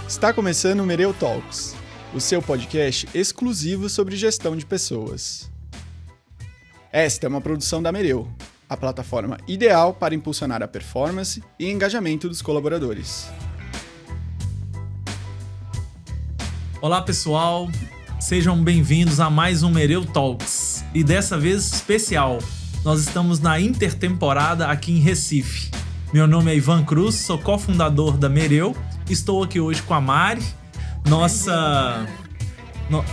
Está começando o Mereu Talks, o seu podcast exclusivo sobre gestão de pessoas. Esta é uma produção da Mereu, a plataforma ideal para impulsionar a performance e engajamento dos colaboradores. Olá pessoal, sejam bem-vindos a mais um Mereu Talks. E dessa vez especial, nós estamos na intertemporada aqui em Recife. Meu nome é Ivan Cruz, sou cofundador da Mereu. Estou aqui hoje com a Mari,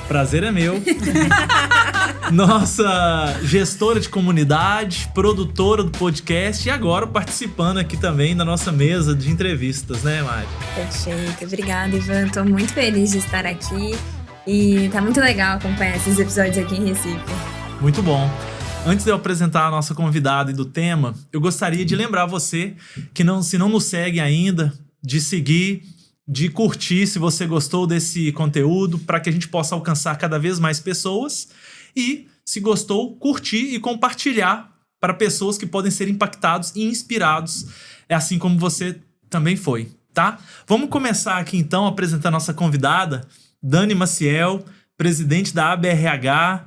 prazer é meu. Nossa gestora de comunidade, produtora do podcast e agora participando aqui também da nossa mesa de entrevistas, né, Mari? Perfeito, obrigada, Ivan. Estou muito feliz de estar aqui e tá muito legal acompanhar esses episódios aqui em Recife. Muito bom. Antes de eu apresentar a nossa convidada e do tema, eu gostaria de lembrar você que se não nos segue ainda, de seguir, de curtir se você gostou desse conteúdo, para que a gente possa alcançar cada vez mais pessoas. E, se gostou, curtir e compartilhar para pessoas que podem ser impactados e inspirados, assim como você também foi, tá? Vamos começar aqui então apresentando a nossa convidada, Dani Maciel, presidente da ABRH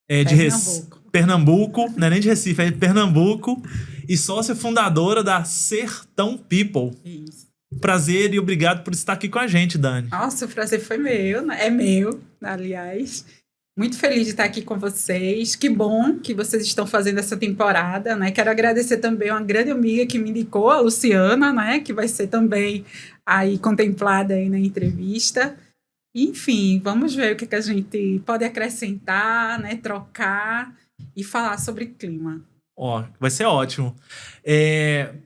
de Pernambuco, não é nem de Recife, é de Pernambuco, e sócia fundadora da Sertão People. Isso. Prazer e obrigado por estar aqui com a gente, Dani. Nossa, o prazer foi meu, é meu, aliás. Muito feliz de estar aqui com vocês. Que bom que vocês estão fazendo essa temporada, né? Quero agradecer também uma grande amiga que me indicou, a Luciana, né? Que vai ser também aí contemplada aí na entrevista. Enfim, vamos ver o que a gente pode acrescentar, né? Trocar e falar sobre clima. Vai ser ótimo.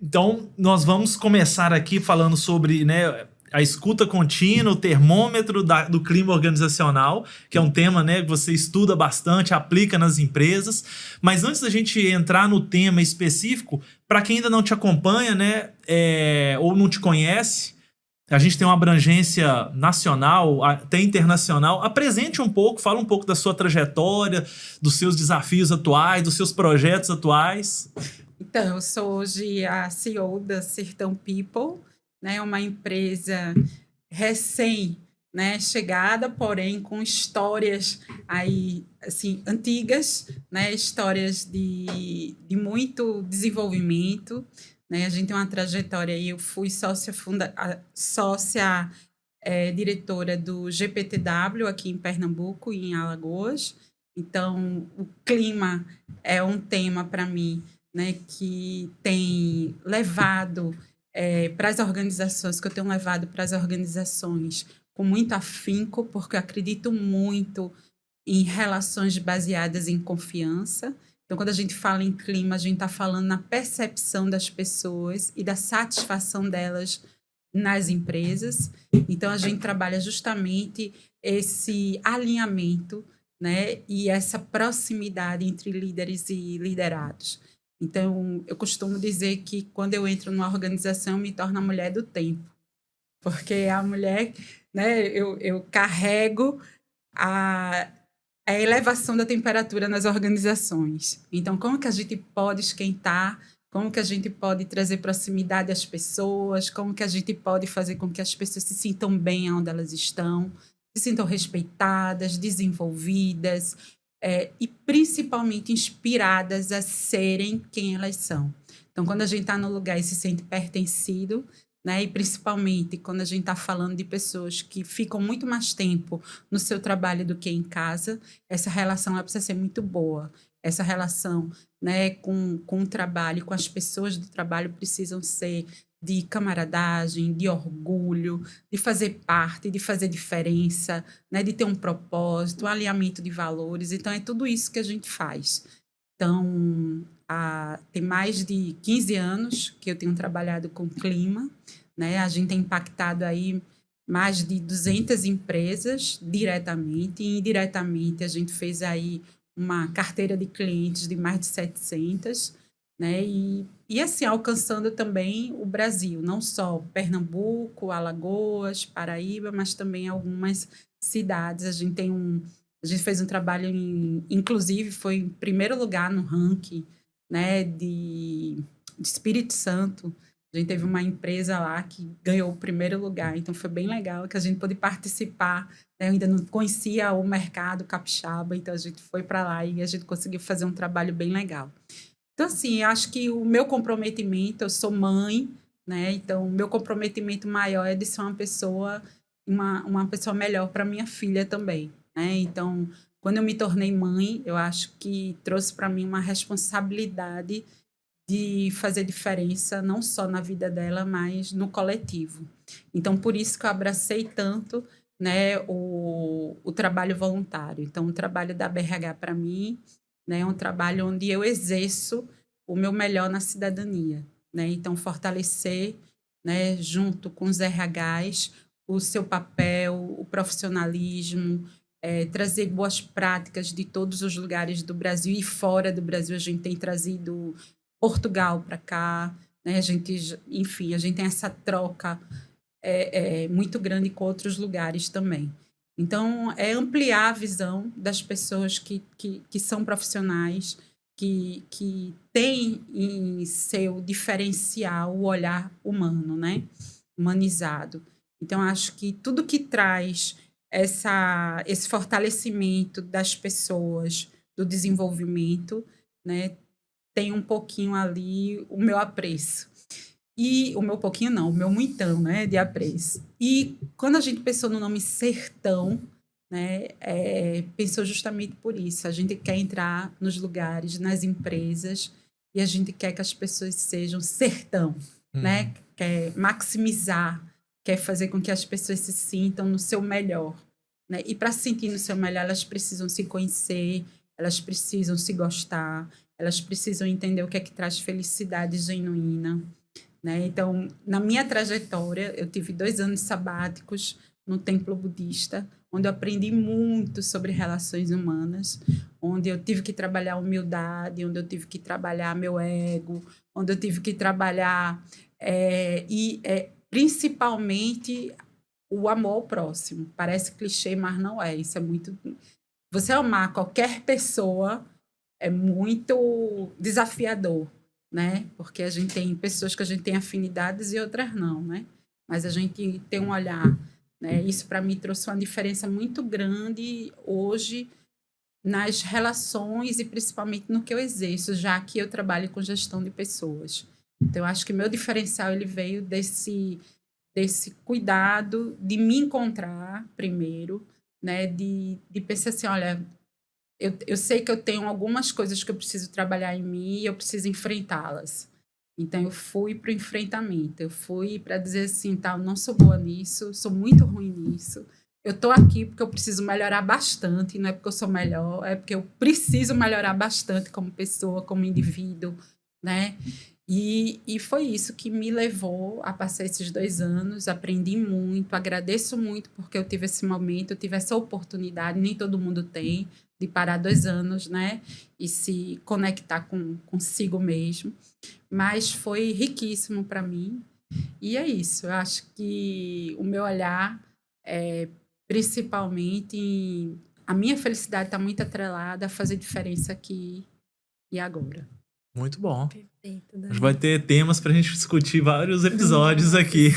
Então, nós vamos começar aqui falando sobre, né, a escuta contínua, o termômetro do clima organizacional, que é um tema, né, que você estuda bastante, aplica nas empresas. Mas antes da gente entrar no tema específico, para quem ainda não te acompanha, né, ou não te conhece, a gente tem uma abrangência nacional, até internacional. Apresente um pouco, fala um pouco da sua trajetória, dos seus desafios atuais, dos seus projetos atuais. Então, eu sou hoje a CEO da Sertão People, né, uma empresa recém, né, chegada, porém com histórias aí, assim, antigas, né, histórias de muito desenvolvimento. Né, a gente tem uma trajetória aí, eu fui sócia diretora do GPTW aqui em Pernambuco e em Alagoas. Então, o clima é um tema para mim, né, que tem levado para as organizações, que eu tenho levado para as organizações com muito afinco, porque eu acredito muito em relações baseadas em confiança. Então, quando a gente fala em clima, a gente está falando na percepção das pessoas e da satisfação delas nas empresas. Então, a gente trabalha justamente esse alinhamento, né, e essa proximidade entre líderes e liderados. Então, eu costumo dizer que quando eu entro numa organização, eu me torno a mulher do tempo. Porque a mulher, né, eu carrego a elevação da temperatura nas organizações. Então, como que a gente pode esquentar? Como que a gente pode trazer proximidade às pessoas? Como que a gente pode fazer com que as pessoas se sintam bem onde elas estão? Se sintam respeitadas, desenvolvidas e principalmente inspiradas a serem quem elas são. Então, quando a gente está no lugar e se sente pertencido, né, e principalmente quando a gente está falando de pessoas que ficam muito mais tempo no seu trabalho do que em casa, essa relação ela precisa ser muito boa. Essa relação, né, com o trabalho, com as pessoas do trabalho precisam ser de camaradagem, de orgulho, de fazer parte, de fazer diferença, né, de ter um propósito, um alinhamento de valores. Então, é tudo isso que a gente faz. Então, tem mais de 15 anos que eu tenho trabalhado com clima, né? A gente tem impactado aí mais de 200 empresas diretamente e indiretamente. A gente fez aí uma carteira de clientes de mais de 700, né? E assim, alcançando também o Brasil, não só Pernambuco, Alagoas, Paraíba, mas também algumas cidades. A gente fez um trabalho, inclusive foi em primeiro lugar no ranking, né, de Espírito Santo. A gente teve uma empresa lá que ganhou o primeiro lugar, então foi bem legal que a gente pôde participar, né? Eu ainda não conhecia o mercado capixaba, então a gente foi para lá e a gente conseguiu fazer um trabalho bem legal. Então, assim, acho que o meu comprometimento, eu sou mãe, né? Então, o meu comprometimento maior é de ser uma pessoa melhor para minha filha também, né? Então, quando eu me tornei mãe, eu acho que trouxe para mim uma responsabilidade de fazer diferença, não só na vida dela, mas no coletivo. Então, por isso que eu abracei tanto, né, o trabalho voluntário. Então, o trabalho da BRH, para mim, né, é um trabalho onde eu exerço o meu melhor na cidadania, né? Então, fortalecer, né, junto com os RHs, o seu papel, o profissionalismo, trazer boas práticas de todos os lugares do Brasil e fora do Brasil. A gente tem trazido Portugal para cá, né? Enfim, a gente tem essa troca muito grande com outros lugares também. Então, é ampliar a visão das pessoas que são profissionais, que têm em seu diferencial o olhar humano, né? Humanizado. Então, acho que tudo que traz esse fortalecimento das pessoas, do desenvolvimento, né, tem um pouquinho ali o meu apreço. E o meu pouquinho não, o meu muitão, né, de apreço. E quando a gente pensou no nome Sertão, né, pensou justamente por isso. A gente quer entrar nos lugares, nas empresas, e a gente quer que as pessoas sejam sertão, né? Quer maximizar, quer fazer com que as pessoas se sintam no seu melhor, né? E para se sentir no seu melhor, elas precisam se conhecer, elas precisam se gostar, elas precisam entender o que é que traz felicidade genuína, né? Então, na minha trajetória, eu tive 2 anos sabáticos no templo budista, onde eu aprendi muito sobre relações humanas, onde eu tive que trabalhar a humildade, onde eu tive que trabalhar meu ego, onde eu tive que trabalhar principalmente o amor ao próximo. Parece clichê, mas não é. Isso é muito... Você amar qualquer pessoa é muito desafiador, né? Porque a gente tem pessoas que a gente tem afinidades e outras não, né? Mas a gente tem um olhar, né? Isso para mim trouxe uma diferença muito grande hoje nas relações e principalmente no que eu exerço, já que eu trabalho com gestão de pessoas. Então, eu acho que meu diferencial ele veio desse cuidado de me encontrar primeiro, né? De pensar assim, olha, eu sei que eu tenho algumas coisas que eu preciso trabalhar em mim e eu preciso enfrentá-las. Então, eu fui para o enfrentamento. Eu fui para dizer assim, tá, eu não sou boa nisso, sou muito ruim nisso. Eu estou aqui porque eu preciso melhorar bastante, não é porque eu sou melhor, é porque eu preciso melhorar bastante como pessoa, como indivíduo, né? E foi isso que me levou a passar esses 2 anos. Aprendi muito, agradeço muito porque eu tive esse momento, eu tive essa oportunidade, nem todo mundo tem, de parar 2 anos, né? E se conectar consigo mesmo. Mas foi riquíssimo para mim. E é isso, eu acho que o meu olhar principalmente, a minha felicidade está muito atrelada a fazer diferença aqui e agora. Muito bom. Perfeito, A gente vai ter temas para a gente discutir vários episódios aqui.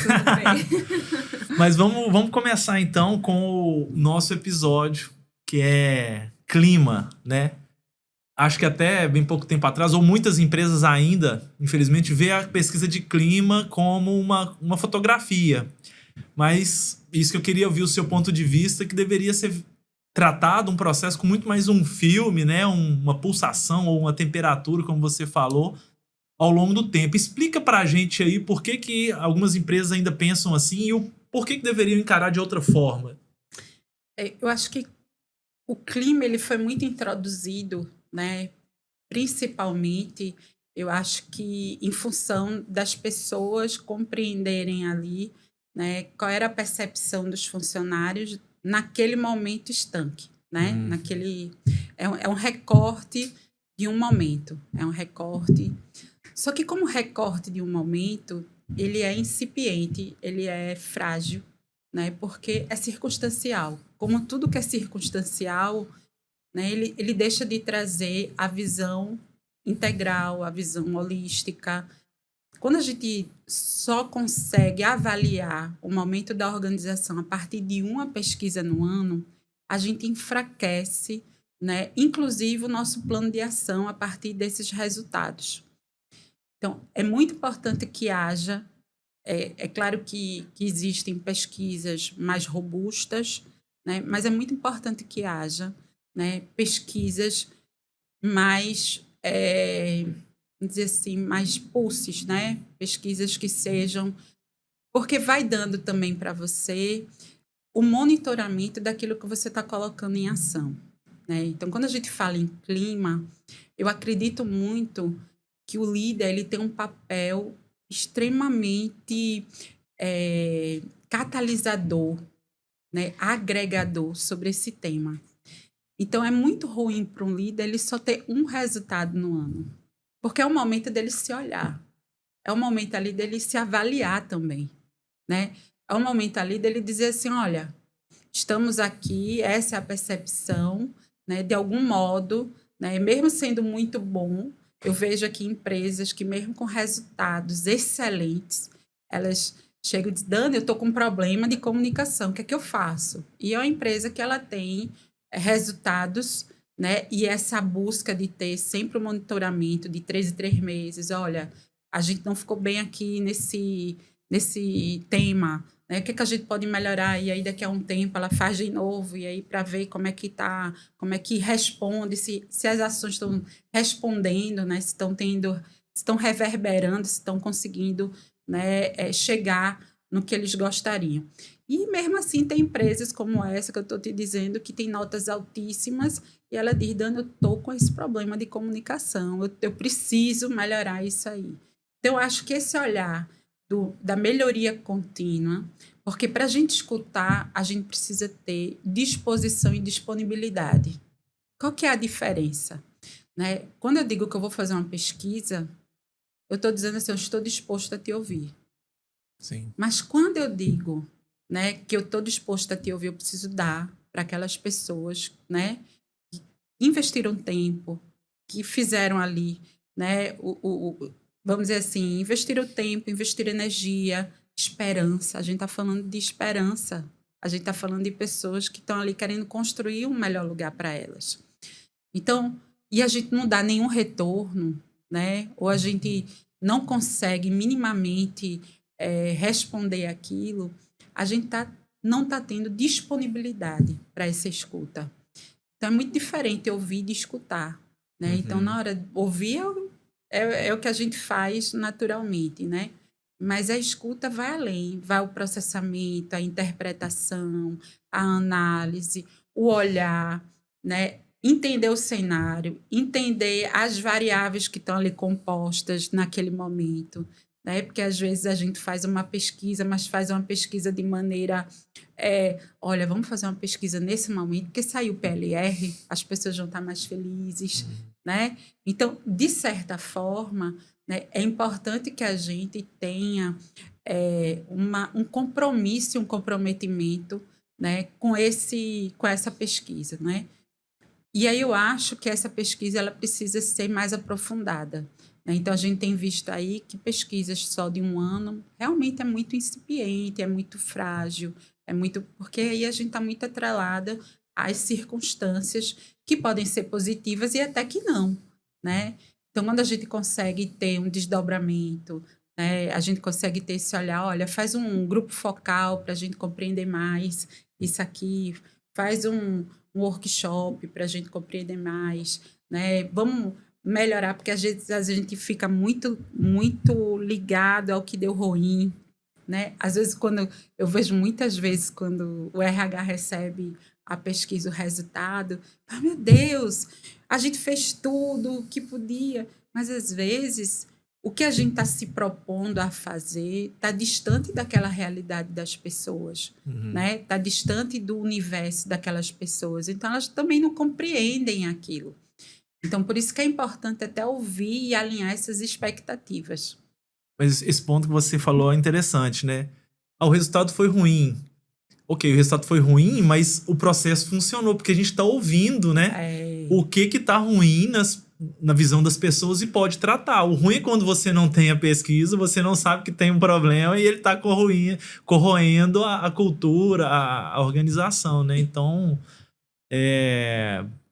Mas vamos começar então com o nosso episódio, que é clima, né? Acho que até bem pouco tempo atrás, ou muitas empresas ainda, infelizmente, vê a pesquisa de clima como uma fotografia. Mas isso que eu queria ouvir o seu ponto de vista, que deveria ser tratado um processo com muito mais um filme, né? Uma pulsação ou uma temperatura, como você falou, ao longo do tempo. Explica pra gente aí por que algumas empresas ainda pensam assim e por que deveriam encarar de outra forma. Eu acho que o clima ele foi muito introduzido, né? Principalmente, eu acho que em função das pessoas compreenderem ali, né, qual era a percepção dos funcionários naquele momento estanque, né? É um recorte de um momento, é um recorte. Só que como recorte de um momento, ele é incipiente, ele é frágil, né? Porque é circunstancial. Como tudo que é circunstancial, né, ele deixa de trazer a visão integral, a visão holística, quando a gente só consegue avaliar o momento da organização a partir de uma pesquisa no ano, a gente enfraquece, né, inclusive o nosso plano de ação a partir desses resultados. Então, é muito importante que haja, é claro que existem pesquisas mais robustas, né, mas é muito importante que haja, né, pesquisas mais, vamos dizer assim, mais pulses, né, pesquisas que sejam, porque vai dando também para você o monitoramento daquilo que você está colocando em ação, né? Então, quando a gente fala em clima, eu acredito muito que o líder ele tem um papel extremamente catalisador, né? Agregador sobre esse tema. Então, é muito ruim para um líder ele só ter um resultado no ano, porque é o momento dele se olhar, é o momento ali dele se avaliar também, né? É o momento ali dele dizer assim, olha, estamos aqui, essa é a percepção, né? De algum modo, né? Mesmo sendo muito bom, eu vejo aqui empresas que mesmo com resultados excelentes, elas chegam e dizem, Dani, eu estou com um problema de comunicação, o que é que eu faço? E é uma empresa que ela tem resultados, né? E essa busca de ter sempre o monitoramento de 3 em 3 meses, olha, a gente não ficou bem aqui nesse tema, né? O que a gente pode melhorar? E aí, daqui a um tempo, ela faz de novo, e aí para ver como é que tá, como é que responde, se as ações estão respondendo, né? Se estão reverberando, se estão conseguindo, né, chegar no que eles gostariam. E mesmo assim, tem empresas como essa que eu estou te dizendo, que tem notas altíssimas, e ela diz, Dani, eu estou com esse problema de comunicação, eu preciso melhorar isso aí. Então, eu acho que esse olhar da melhoria contínua, porque para a gente escutar, a gente precisa ter disposição e disponibilidade. Qual que é a diferença? Né? Quando eu digo que eu vou fazer uma pesquisa, eu estou dizendo assim, eu estou disposto a te ouvir. Sim. Mas quando eu digo, né, que eu estou disposto a te ouvir, eu preciso dar para aquelas pessoas, né, que investiram tempo, que fizeram ali, né, vamos dizer assim, investiram tempo, investiram energia, esperança. A gente está falando de esperança. A gente está falando de pessoas que estão ali querendo construir um melhor lugar para elas. Então, e a gente não dá nenhum retorno, né? Ou a gente não consegue minimamente responder aquilo, a gente não está tendo disponibilidade para essa escuta. Então, é muito diferente ouvir de escutar, né? Então, na hora de ouvir é o que a gente faz naturalmente, né? Mas a escuta vai além, vai o processamento, a interpretação, a análise, o olhar, né? Entender o cenário, entender as variáveis que estão ali compostas naquele momento, né? Porque às vezes a gente faz uma pesquisa, mas faz uma pesquisa de maneira, olha, vamos fazer uma pesquisa nesse momento, porque saiu o PLR, as pessoas vão estar mais felizes, né? Então, de certa forma, né, é importante que a gente tenha um compromisso, um comprometimento, né, com essa pesquisa, né? E aí eu acho que essa pesquisa ela precisa ser mais aprofundada, né? Então, a gente tem visto aí que pesquisas só de um ano realmente é muito incipiente, é muito frágil, porque aí a gente está muito atrelada às circunstâncias que podem ser positivas e até que não, né? Então, quando a gente consegue ter um desdobramento, né, a gente consegue ter esse olhar, olha, faz um grupo focal para a gente compreender mais isso aqui, faz um workshop para a gente compreender mais, né? Vamos melhorar, porque às vezes a gente fica muito, muito ligado ao que deu ruim, né? Às vezes, eu vejo muitas vezes quando o RH recebe a pesquisa, o resultado, meu Deus, a gente fez tudo o que podia, mas às vezes o que a gente está se propondo a fazer está distante daquela realidade das pessoas, né? Está distante do universo daquelas pessoas. Então, elas também não compreendem aquilo. Então, por isso que é importante até ouvir e alinhar essas expectativas. Mas esse ponto que você falou é interessante, né? O resultado foi ruim. Ok, o resultado foi ruim, mas o processo funcionou, porque a gente está ouvindo, né? O que tá ruim na visão das pessoas e pode tratar. O ruim é quando você não tem a pesquisa, você não sabe que tem um problema e ele está corroendo a cultura, a organização, né? Então,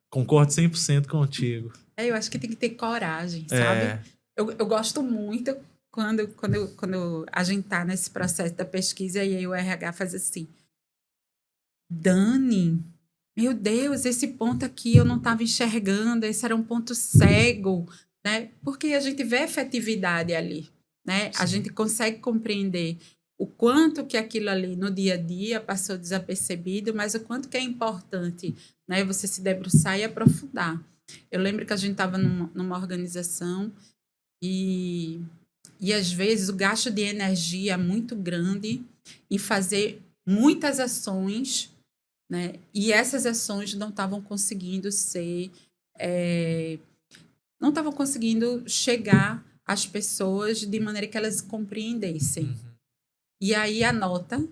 concordo 100% contigo. Eu acho que tem que ter coragem, sabe? Eu gosto muito quando a gente tá nesse processo da pesquisa e aí o RH faz assim: Dani, meu Deus, esse ponto aqui eu não estava enxergando, esse era um ponto cego, né? Porque a gente vê efetividade ali, né? Sim. A gente consegue compreender o quanto que aquilo ali no dia a dia passou desapercebido, mas o quanto que é importante, né? Você se debruçar e aprofundar. Eu lembro que a gente estava numa organização e às vezes o gasto de energia é muito grande em fazer muitas ações, né? E essas ações não estavam conseguindo não estavam conseguindo chegar às pessoas de maneira que elas compreendessem. E aí a nota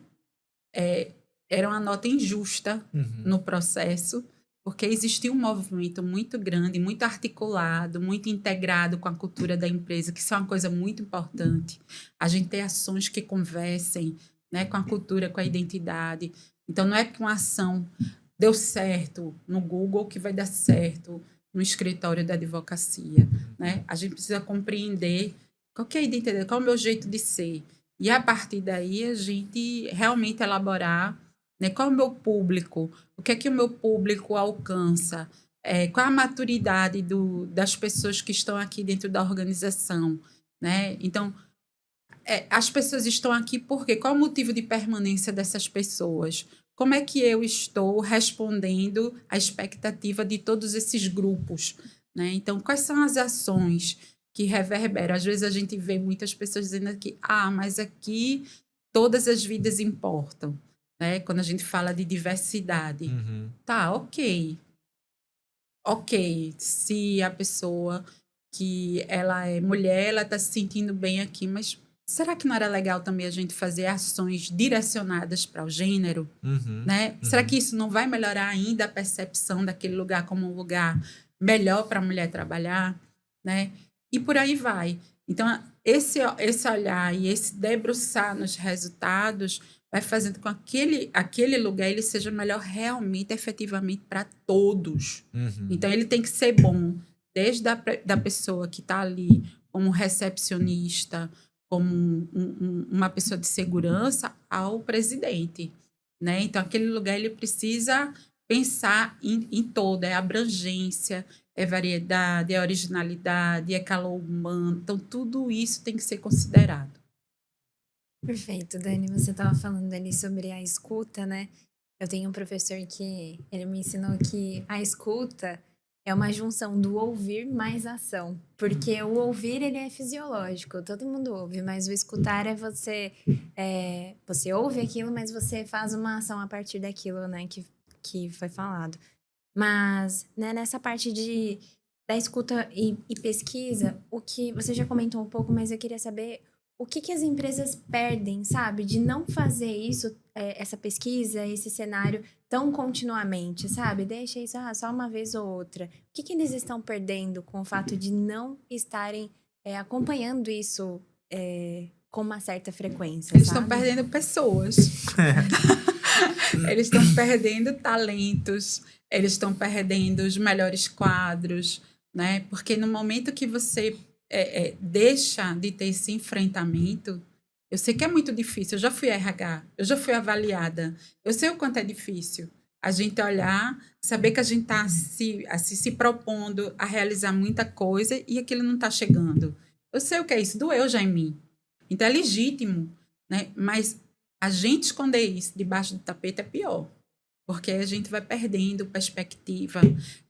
era uma nota injusta no processo, porque existia um movimento muito grande, muito articulado, muito integrado com a cultura da empresa, que isso é uma coisa muito importante. A gente ter ações que conversem, né, com a cultura, com a identidade. Então, não é que uma ação deu certo no Google que vai dar certo no escritório da advocacia, né? A gente precisa compreender qual que é a identidade, qual é o meu jeito de ser. E, a partir daí, a gente realmente elaborar, né, qual é o meu público, o que é que o meu público alcança, qual é a maturidade das pessoas que estão aqui dentro da organização, né? Então, as pessoas estão aqui por quê? Qual é o motivo de permanência dessas pessoas? Como é que eu estou respondendo à expectativa de todos esses grupos, né? Então, quais são as ações que reverberam? Às vezes a gente vê muitas pessoas dizendo aqui, mas aqui todas as vidas importam, né? Quando a gente fala de diversidade. Tá, ok. Ok, se a pessoa que ela é mulher, ela está se sentindo bem aqui, mas será que não era legal também a gente fazer ações direcionadas para o gênero? Né? Será que isso não vai melhorar ainda a percepção daquele lugar como um lugar melhor para a mulher trabalhar? Né? E por aí vai. Então, esse olhar e esse debruçar nos resultados vai fazendo com que aquele lugar ele seja melhor realmente, efetivamente, para todos. Então, ele tem que ser bom, desde da pessoa que está ali como recepcionista, como uma pessoa de segurança, ao presidente. Né? Então, aquele lugar ele precisa pensar em toda, abrangência, variedade, originalidade, calor humano. Então, tudo isso tem que ser considerado. Perfeito, Dani. Você estava falando ali sobre a escuta, né? Eu tenho um professor que ele me ensinou que a escuta é uma junção do ouvir mais ação. Porque o ouvir, ele é fisiológico, todo mundo ouve, mas o escutar é você ouve aquilo, mas você faz uma ação a partir daquilo, né, que foi falado. Mas, né, nessa parte da escuta e pesquisa, o que você já comentou um pouco, mas eu queria saber o que as empresas perdem, sabe? De não fazer isso, essa pesquisa, esse cenário tão continuamente, sabe? Deixa isso só uma vez ou outra. O que eles estão perdendo com o fato de não estarem acompanhando isso com uma certa frequência, Eles sabe? estão perdendo pessoas. Eles estão perdendo talentos. Eles estão perdendo os melhores quadros, né? Porque no momento que você deixa de ter esse enfrentamento, eu sei que é muito difícil. Eu já fui RH, eu já fui avaliada. Eu sei o quanto é difícil a gente olhar, saber que a gente está se propondo a realizar muita coisa e aquilo não está chegando. Eu sei o que é isso, doeu já em mim. Então é legítimo, né? Mas a gente esconder isso debaixo do tapete é pior. Porque a gente vai perdendo perspectiva,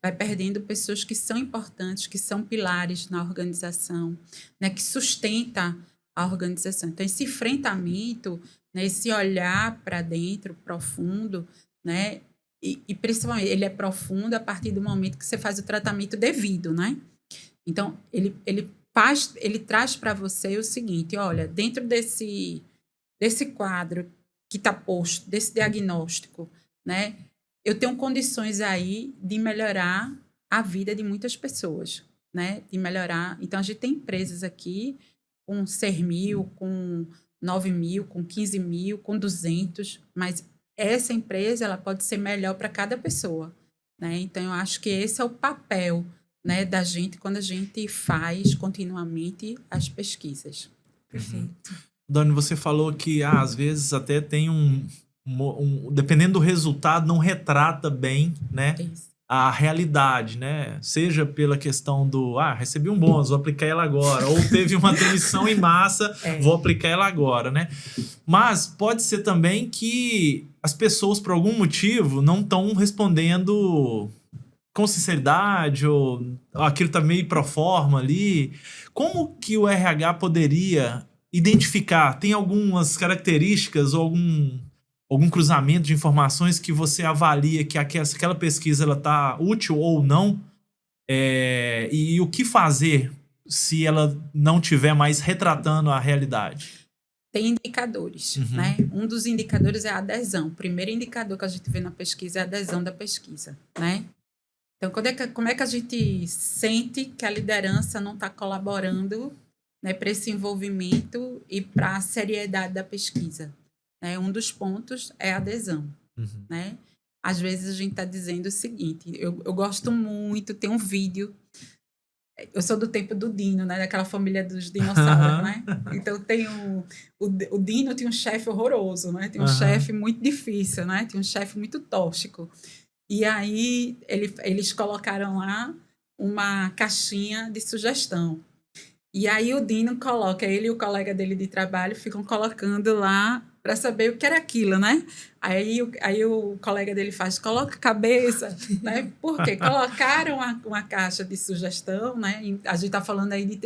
vai perdendo pessoas que são importantes, que são pilares na organização, né, que sustenta a organização. Então, esse enfrentamento, né, esse olhar para dentro, profundo, né, e principalmente ele é profundo a partir do momento que você faz o tratamento devido, né? Então, ele traz para você o seguinte, olha, dentro desse quadro que está posto, desse diagnóstico, né? Eu tenho condições aí de melhorar a vida de muitas pessoas, né, de melhorar. Então, a gente tem empresas aqui com 6 mil, com 9 mil, com 15 mil, com 200, mas essa empresa ela pode ser melhor para cada pessoa, né? Então, eu acho que esse é o papel, né, da gente quando a gente faz continuamente as pesquisas. Perfeito. Dani, você falou que às vezes até tem dependendo do resultado, não retrata bem, né, Isso. a realidade, né? Seja pela questão do, recebi um bônus, vou aplicar ela agora. Ou teve uma demissão em massa, vou aplicar ela agora, né? Mas pode ser também que as pessoas, por algum motivo, não estão respondendo com sinceridade, ou aquilo tá meio pro forma ali. Como que o RH poderia identificar? Tem algumas características ou algum cruzamento de informações que você avalia que aquela pesquisa ela tá útil ou não? E o que fazer se ela não estiver mais retratando a realidade? Tem indicadores, né? Um dos indicadores é a adesão. O primeiro indicador que a gente vê na pesquisa é a adesão da pesquisa, né? Então, como é que a gente sente que a liderança não está colaborando, né, para esse envolvimento e para a seriedade da pesquisa? Né? Um dos pontos é a adesão. Né? Às vezes a gente está dizendo o seguinte, eu gosto muito, tem um vídeo, eu sou do tempo do Dino, né, daquela família dos dinossauros, né? Então tem o Dino tinha um chefe horroroso, né? Tem um chefe muito difícil, né? Tem um chefe muito tóxico. E aí eles colocaram lá uma caixinha de sugestão. E aí o Dino coloca, ele e o colega dele de trabalho ficam colocando lá para saber o que era aquilo, né? Aí o colega dele faz, coloca a cabeça, né? Por quê? Colocaram uma caixa de sugestão, né? A gente está falando aí de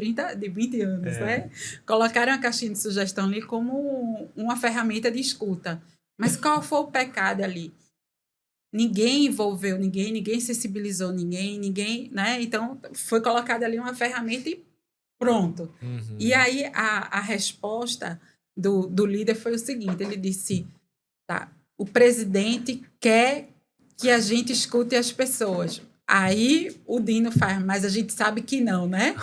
20 anos, né? Colocaram a caixinha de sugestão ali como uma ferramenta de escuta. Mas qual foi o pecado ali? Ninguém envolveu ninguém sensibilizou ninguém, né? Então, foi colocada ali uma ferramenta e pronto. E aí, a resposta do líder foi o seguinte, ele disse, tá, o presidente quer que a gente escute as pessoas. Aí, o Dino faz, mas a gente sabe que não, né?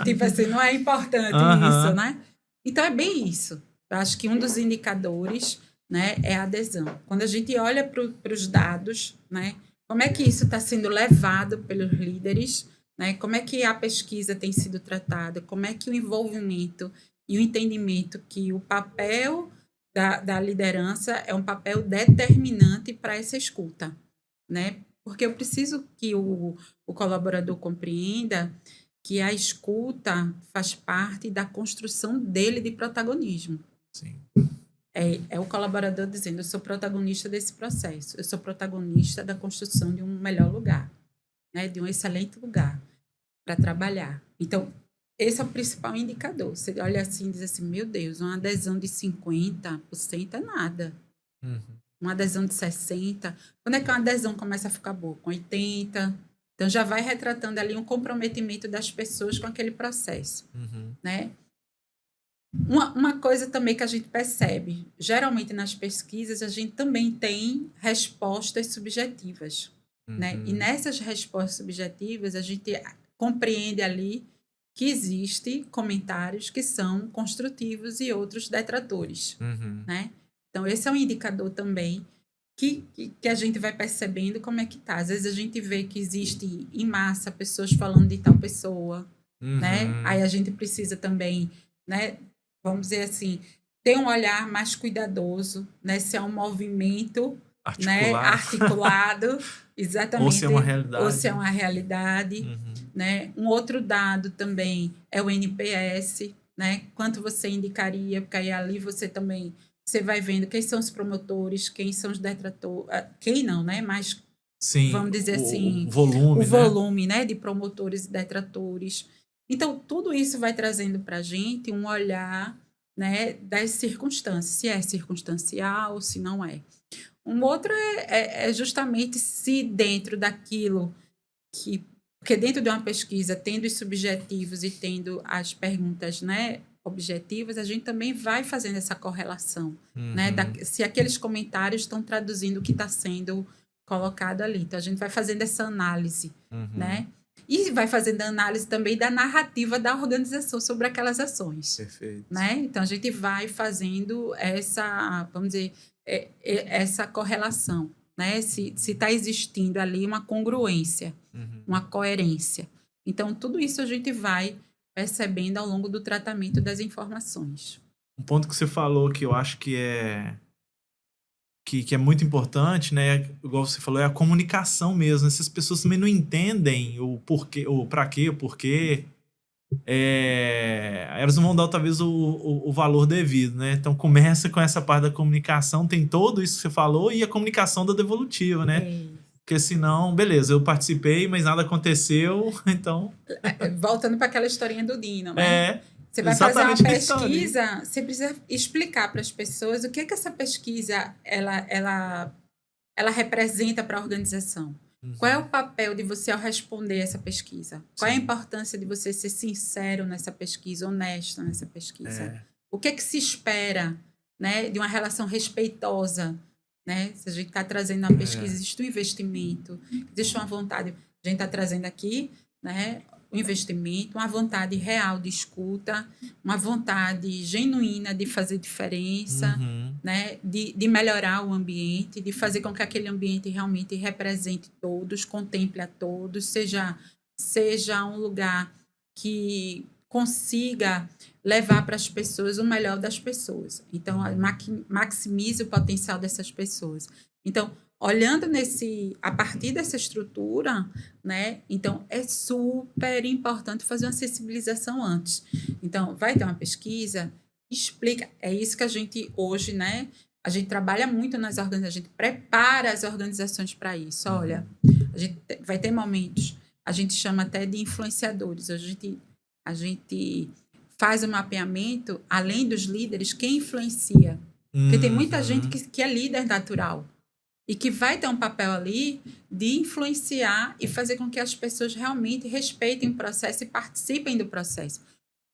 Tipo assim, não é importante isso, né? Então, é bem isso. Eu acho que um dos indicadores, né, é a adesão. Quando a gente olha para os dados, né, como é que isso está sendo levado pelos líderes, né, como é que a pesquisa tem sido tratada, como é que o envolvimento e o entendimento que o papel da liderança é um papel determinante para essa escuta, né? Porque eu preciso que o colaborador compreenda que a escuta faz parte da construção dele de protagonismo. Sim. É o colaborador dizendo, eu sou protagonista desse processo, eu sou protagonista da construção de um melhor lugar, né? De um excelente lugar para trabalhar. Então, esse é o principal indicador. Você olha assim e diz assim, meu Deus, uma adesão de 50% é nada. Uma adesão de 60%. Quando é que uma adesão começa a ficar boa? Com 80%. Então, já vai retratando ali um comprometimento das pessoas com aquele processo, né? Uma coisa também que a gente percebe, geralmente nas pesquisas, a gente também tem respostas subjetivas, né? E nessas respostas subjetivas, a gente compreende ali que existem comentários que são construtivos e outros detratores, né? Então, esse é um indicador também que a gente vai percebendo como é que tá. Às vezes a gente vê que existe em massa pessoas falando de tal pessoa, né? Aí a gente precisa também, né, vamos dizer assim, ter um olhar mais cuidadoso, né? Se é um movimento articulado, exatamente. Ou se é uma realidade. Ou se é uma realidade, né? Um outro dado também é o NPS, né? Quanto você indicaria, porque aí ali você também, você vai vendo quem são os promotores, quem são os detratores, quem não, né? Mas, sim, vamos dizer assim, o volume, né? De promotores e detratores. Então, tudo isso vai trazendo para a gente um olhar, né, das circunstâncias, se é circunstancial, se não é. Um outro é justamente se dentro daquilo que... Porque dentro de uma pesquisa, tendo os subjetivos e tendo as perguntas, né, objetivas, a gente também vai fazendo essa correlação, né, se aqueles comentários estão traduzindo o que está sendo colocado ali. Então, a gente vai fazendo essa análise, né? E vai fazendo análise também da narrativa da organização sobre aquelas ações. Perfeito. Né? Então, a gente vai fazendo essa, vamos dizer, essa correlação, né? Se está existindo ali uma congruência, uma coerência. Então, tudo isso a gente vai percebendo ao longo do tratamento das informações. Um ponto que você falou que eu acho que é muito importante, né? Igual você falou, é a comunicação mesmo. Essas pessoas também não entendem o porquê, o pra quê, o porquê. Elas não vão dar talvez o valor devido, né? Então começa com essa parte da comunicação, tem tudo isso que você falou, e a comunicação da devolutiva, né? Porque senão, beleza, eu participei, mas nada aconteceu, então... Voltando para aquela historinha do Dino, né? Você vai fazer uma pesquisa, você precisa explicar para as pessoas o que essa pesquisa ela representa para a organização. Qual é o papel de você ao responder essa pesquisa? Qual é a importância de você ser sincero nessa pesquisa, honesto nessa pesquisa? O que é que se espera, né, de uma relação respeitosa? Né? Se a gente está trazendo uma pesquisa, existe um investimento, existe uma vontade. A gente está trazendo aqui, né, o investimento, uma vontade real de escuta, uma vontade genuína de fazer diferença, né? De melhorar o ambiente, de fazer com que aquele ambiente realmente represente todos, contemple a todos, seja um lugar que consiga levar para as pessoas o melhor das pessoas. Então, maximize o potencial dessas pessoas. Então, olhando a partir dessa estrutura, né? Então, é super importante fazer uma sensibilização antes. Então, vai ter uma pesquisa, explica. É isso que a gente hoje, né? A gente trabalha muito nas organizações, a gente prepara as organizações para isso. Olha, a gente vai ter momentos, a gente chama até de influenciadores. A gente faz o mapeamento, além dos líderes, quem influencia. Porque tem muita gente que é líder natural. E que vai ter um papel ali de influenciar e fazer com que as pessoas realmente respeitem o processo e participem do processo.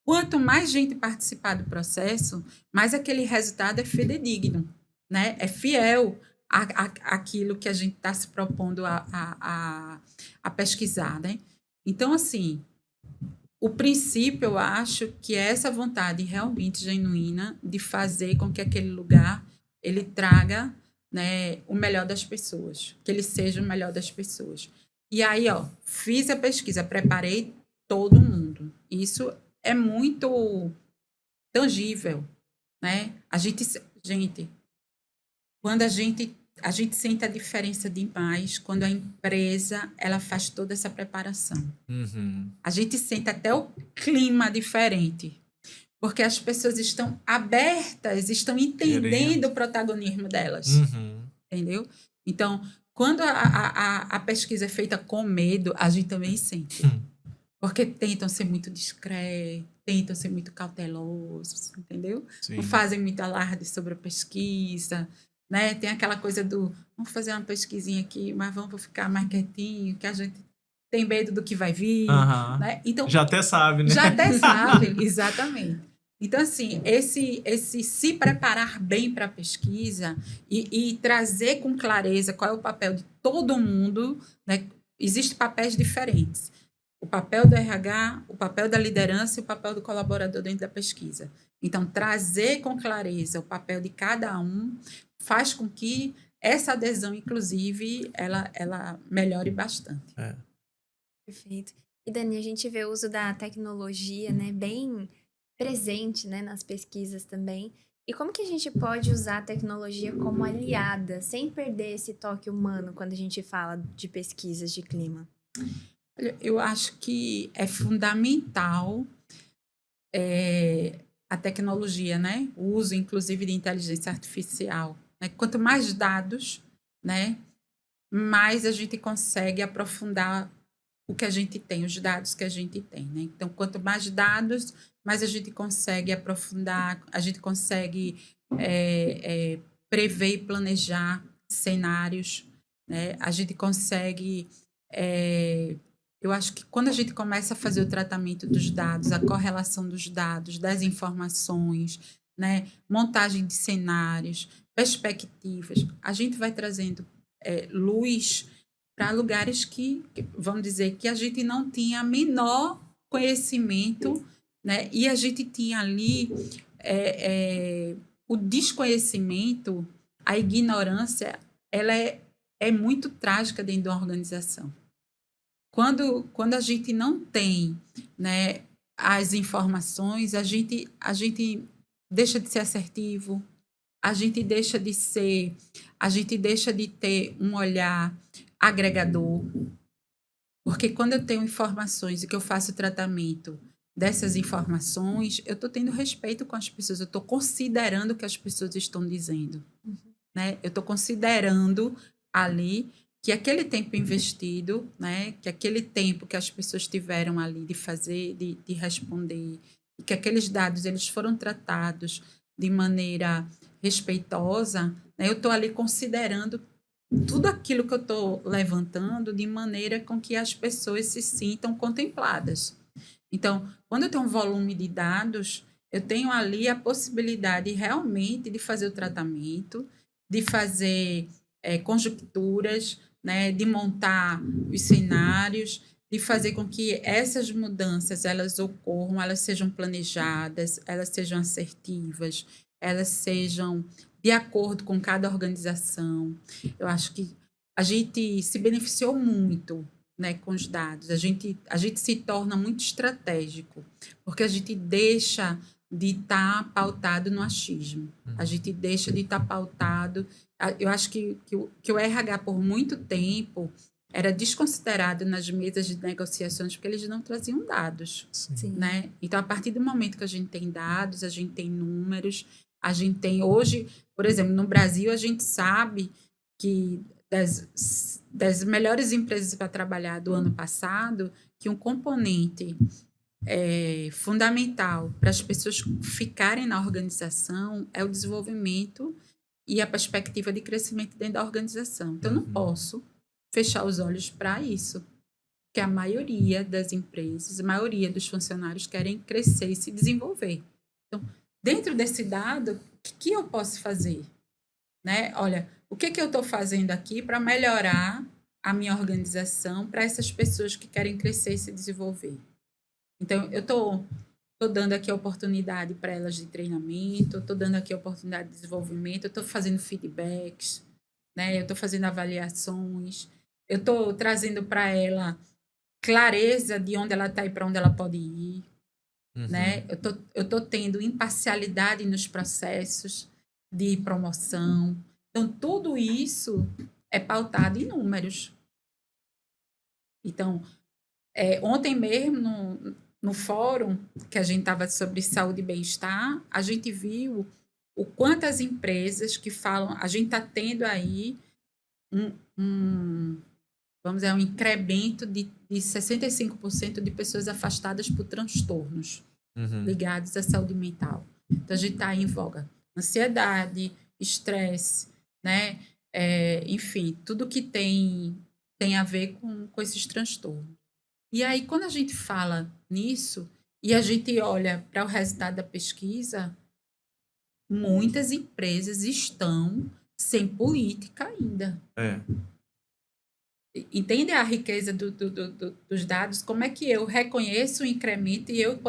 Quanto mais gente participar do processo, mais aquele resultado é fidedigno, né? É fiel àquilo que a gente está se propondo a pesquisar, né? Então, assim, o princípio, eu acho que é essa vontade realmente genuína de fazer com que aquele lugar ele traga, né, o melhor das pessoas, que ele seja o melhor das pessoas. E aí, fiz a pesquisa, preparei todo mundo. Isso é muito tangível, né? Quando a gente sente a diferença demais quando a empresa ela faz toda essa preparação. A gente sente até o clima diferente. Porque as pessoas estão abertas, estão entendendo o protagonismo delas. Entendeu? Então, quando a pesquisa é feita com medo, a gente também sente. Porque tentam ser muito discretos, tentam ser muito cautelosos, entendeu? Sim. Não fazem muito alarde sobre a pesquisa, né? Tem aquela coisa do, vamos fazer uma pesquisinha aqui, mas vamos ficar mais quietinho, que a gente tem medo do que vai vir, né? Então, já até sabe, né? Já até sabe, exatamente. Então, assim, esse se preparar bem para a pesquisa e trazer com clareza qual é o papel de todo mundo, né? Existem papéis diferentes. O papel do RH, o papel da liderança e o papel do colaborador dentro da pesquisa. Então, trazer com clareza o papel de cada um faz com que essa adesão, inclusive, ela melhore bastante. Perfeito. E, Dani, a gente vê o uso da tecnologia, né, bem presente, né, nas pesquisas também. E como que a gente pode usar a tecnologia como aliada, sem perder esse toque humano quando a gente fala de pesquisas de clima? Eu acho que é fundamental a tecnologia, né? O uso, inclusive, de inteligência artificial. Né? Quanto mais dados, né, mais a gente consegue aprofundar o que a gente tem, os dados que a gente tem. Né? Então, quanto mais dados, mais a gente consegue aprofundar, a gente consegue prever e planejar cenários. Né? A gente consegue... eu acho que quando a gente começa a fazer o tratamento dos dados, a correlação dos dados, das informações, né, montagem de cenários, perspectivas, a gente vai trazendo luz para lugares que, vamos dizer, que a gente não tinha menor conhecimento, né? E a gente tinha ali o desconhecimento, a ignorância, ela é muito trágica dentro de uma organização. Quando a gente não tem, né, as informações, a gente deixa de ser assertivo, a gente deixa de ter um olhar agregador, porque quando eu tenho informações e que eu faço tratamento dessas informações, eu estou tendo respeito com as pessoas, eu estou considerando o que as pessoas estão dizendo, né? Eu estou considerando ali que aquele tempo investido, né, que aquele tempo que as pessoas tiveram ali de fazer, de responder, que aqueles dados eles foram tratados de maneira respeitosa, né, eu estou ali considerando tudo aquilo que eu estou levantando de maneira com que as pessoas se sintam contempladas. Então, quando eu tenho um volume de dados, eu tenho ali a possibilidade realmente de fazer o tratamento, de fazer conjecturas, né, de montar os cenários, de fazer com que essas mudanças elas ocorram, elas sejam planejadas, elas sejam assertivas, elas sejam de acordo com cada organização. Eu acho que a gente se beneficiou muito, né, com os dados. A gente se torna muito estratégico, porque a gente deixa de estar pautado no achismo. A gente deixa de estar pautado... Eu acho que o RH, por muito tempo, era desconsiderado nas mesas de negociações porque eles não traziam dados. Sim. Né? Então, a partir do momento que a gente tem dados, a gente tem números, a gente tem hoje, por exemplo, no Brasil, a gente sabe que das melhores empresas para trabalhar do ano passado, que um componente fundamental para as pessoas ficarem na organização é o desenvolvimento e a perspectiva de crescimento dentro da organização. Então, eu não posso fechar os olhos para isso, porque a maioria das empresas, a maioria dos funcionários querem crescer e se desenvolver. Então, dentro desse dado, o que eu posso fazer? Né? Olha, o que eu estou fazendo aqui para melhorar a minha organização para essas pessoas que querem crescer e se desenvolver? Então, eu estou dando aqui a oportunidade para elas de treinamento, estou dando aqui a oportunidade de desenvolvimento, eu estou fazendo feedbacks, né? Eu estou fazendo avaliações, eu estou trazendo para ela clareza de onde ela está e para onde ela pode ir. Né? Eu estou tendo imparcialidade nos processos de promoção. Então, tudo isso é pautado em números. Então, ontem mesmo, no fórum que a gente estava sobre saúde e bem-estar, a gente viu o quanto as empresas que falam... A gente está tendo aí vamos dizer, um incremento de 65% de pessoas afastadas por transtornos ligados à saúde mental. Então, a gente está em voga. Ansiedade, estresse, né? Enfim, tudo que tem a ver com esses transtornos. E aí, quando a gente fala nisso e a gente olha para o resultado da pesquisa, muitas empresas estão sem política ainda. Entende a riqueza dos dados? Como é que eu reconheço o incremento e eu,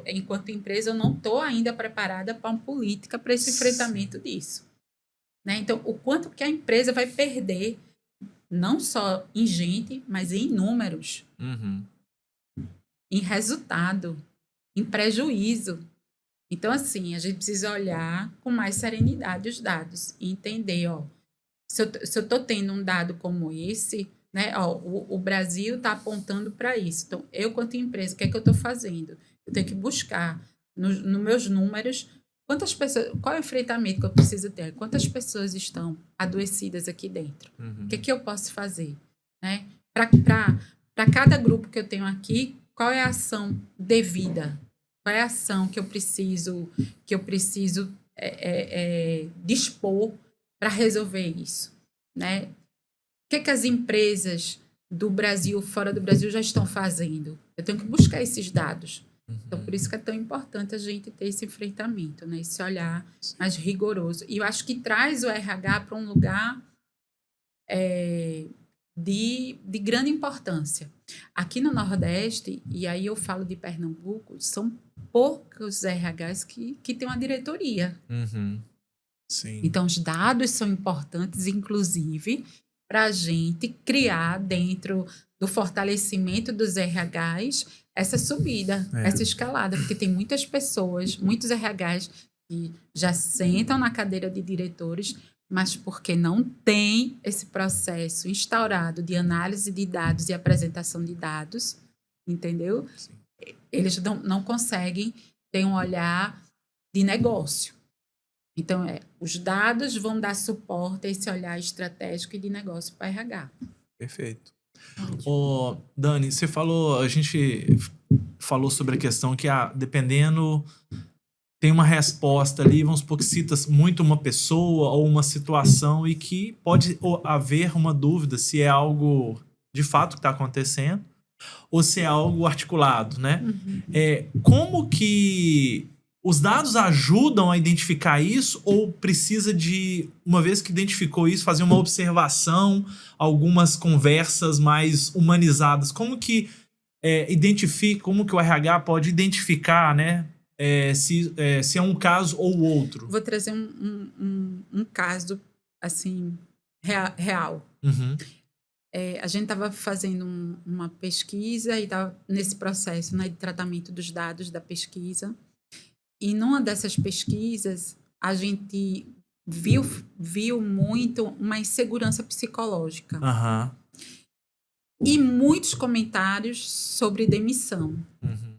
enquanto empresa, eu não estou ainda preparada para uma política para esse enfrentamento disso. Né? Então, o quanto que a empresa vai perder, não só em gente, mas em números, em resultado, em prejuízo. Então, assim, a gente precisa olhar com mais serenidade os dados e entender, se eu estou tendo um dado como esse, né, o Brasil está apontando para isso. Então, eu, quanto empresa, o que é que eu estou fazendo? Eu tenho que buscar nos meus números quantas pessoas, qual é o enfrentamento que eu preciso ter, quantas pessoas estão adoecidas aqui dentro. O que é que eu posso fazer? Né? Para cada grupo que eu tenho aqui, qual é a ação devida? Qual é a ação que eu preciso dispor para resolver isso, né? O que as empresas do Brasil, fora do Brasil, já estão fazendo? Eu tenho que buscar esses dados. Então, por isso que é tão importante a gente ter esse enfrentamento, né? Esse olhar mais rigoroso. E eu acho que traz o RH para um lugar de grande importância. Aqui no Nordeste, e aí eu falo de Pernambuco, são poucos RHs que têm uma diretoria. Uhum. Sim. Então, os dados são importantes, inclusive, para a gente criar dentro do fortalecimento dos RHs essa subida, essa escalada, porque tem muitas pessoas, muitos RHs que já sentam na cadeira de diretores, mas porque não tem esse processo instaurado de análise de dados e apresentação de dados, entendeu? Sim. Eles não conseguem ter um olhar de negócio. Então, os dados vão dar suporte a esse olhar estratégico e de negócio para RH. Perfeito. Ô, Dani, a gente falou sobre a questão que, dependendo, tem uma resposta ali, vamos supor que cita muito uma pessoa ou uma situação e que pode haver uma dúvida se é algo de fato que está acontecendo ou se é algo articulado, né? Uhum. Como que os dados ajudam a identificar isso ou precisa de, uma vez que identificou isso, fazer uma observação, algumas conversas mais humanizadas? Como que identifica, como que o RH pode identificar, né? Se é um caso ou outro? Vou trazer um caso, assim, real. Uhum. A gente estava fazendo uma pesquisa e estava nesse processo, né, de tratamento dos dados da pesquisa. E numa dessas pesquisas, a gente viu muito uma insegurança psicológica. Uhum. E muitos comentários sobre demissão. Uhum.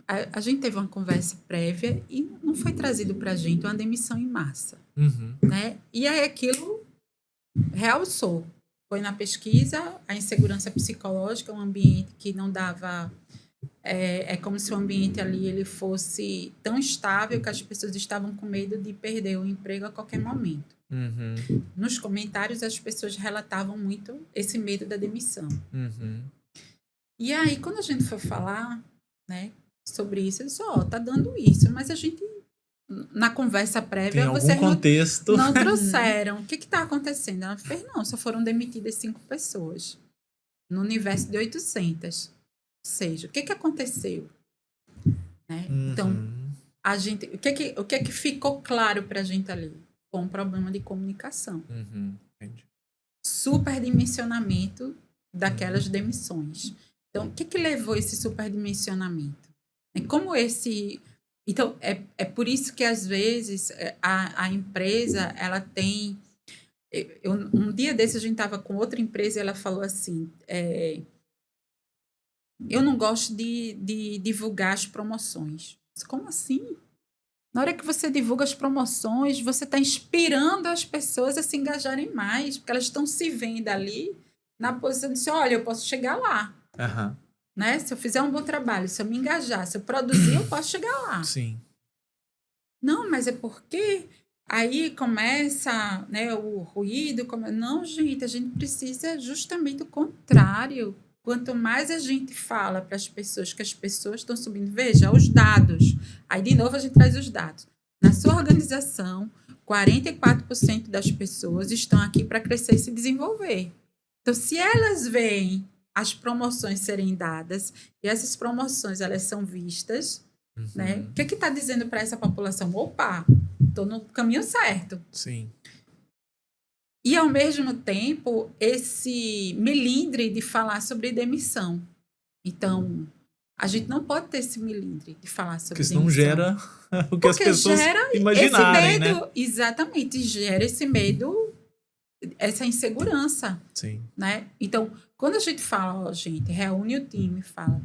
A gente teve uma conversa prévia e não foi trazido para a gente uma demissão em massa. Uhum. Né? E aí aquilo realçou. Foi na pesquisa a insegurança psicológica, um ambiente que não dava... É como se o ambiente ali ele fosse tão estável que as pessoas estavam com medo de perder o emprego a qualquer momento. Uhum. Nos comentários, as pessoas relatavam muito esse medo da demissão. Uhum. E aí, quando a gente foi falar, né, sobre isso, eu disse, tá dando isso, mas a gente, na conversa prévia, vocês contexto. não trouxeram. O que está acontecendo? Ela fez, não, só foram demitidas 5 pessoas no universo de 800. Ou seja, o que aconteceu? Né? Uhum. Então, a gente, o que ficou claro para a gente ali? Foi um problema de comunicação. Uhum. Entendi. Superdimensionamento daquelas demissões. Então, o que levou esse superdimensionamento? Como esse... Então, é por isso que, às vezes, a empresa, ela tem... um dia desse, a gente estava com outra empresa e ela falou assim... eu não gosto de divulgar as promoções. Como assim? Na hora que você divulga as promoções, você está inspirando as pessoas a se engajarem mais, porque elas estão se vendo ali na posição de dizer, olha, eu posso chegar lá. Uhum. Né? Se eu fizer um bom trabalho, se eu me engajar, se eu produzir, eu posso chegar lá. Sim. Não, mas é porque aí começa, né, o ruído. Não, gente, a gente precisa justamente o contrário. Quanto mais a gente fala para as pessoas que as pessoas estão subindo, veja, os dados. Aí, de novo, a gente traz os dados. Na sua organização, 44% das pessoas estão aqui para crescer e se desenvolver. Então, se elas veem as promoções serem dadas e essas promoções elas são vistas, uhum. Né? O que está dizendo para essa população? Opa, estou no caminho certo. Sim. E, ao mesmo tempo, esse melindre de falar sobre demissão. Então, a gente não pode ter esse melindre de falar sobre demissão. Porque senão gera o que as pessoas imaginarem, esse medo, né? Exatamente, gera esse medo, essa insegurança. Sim. Né? Então, quando a gente fala, gente, reúne o time, fala,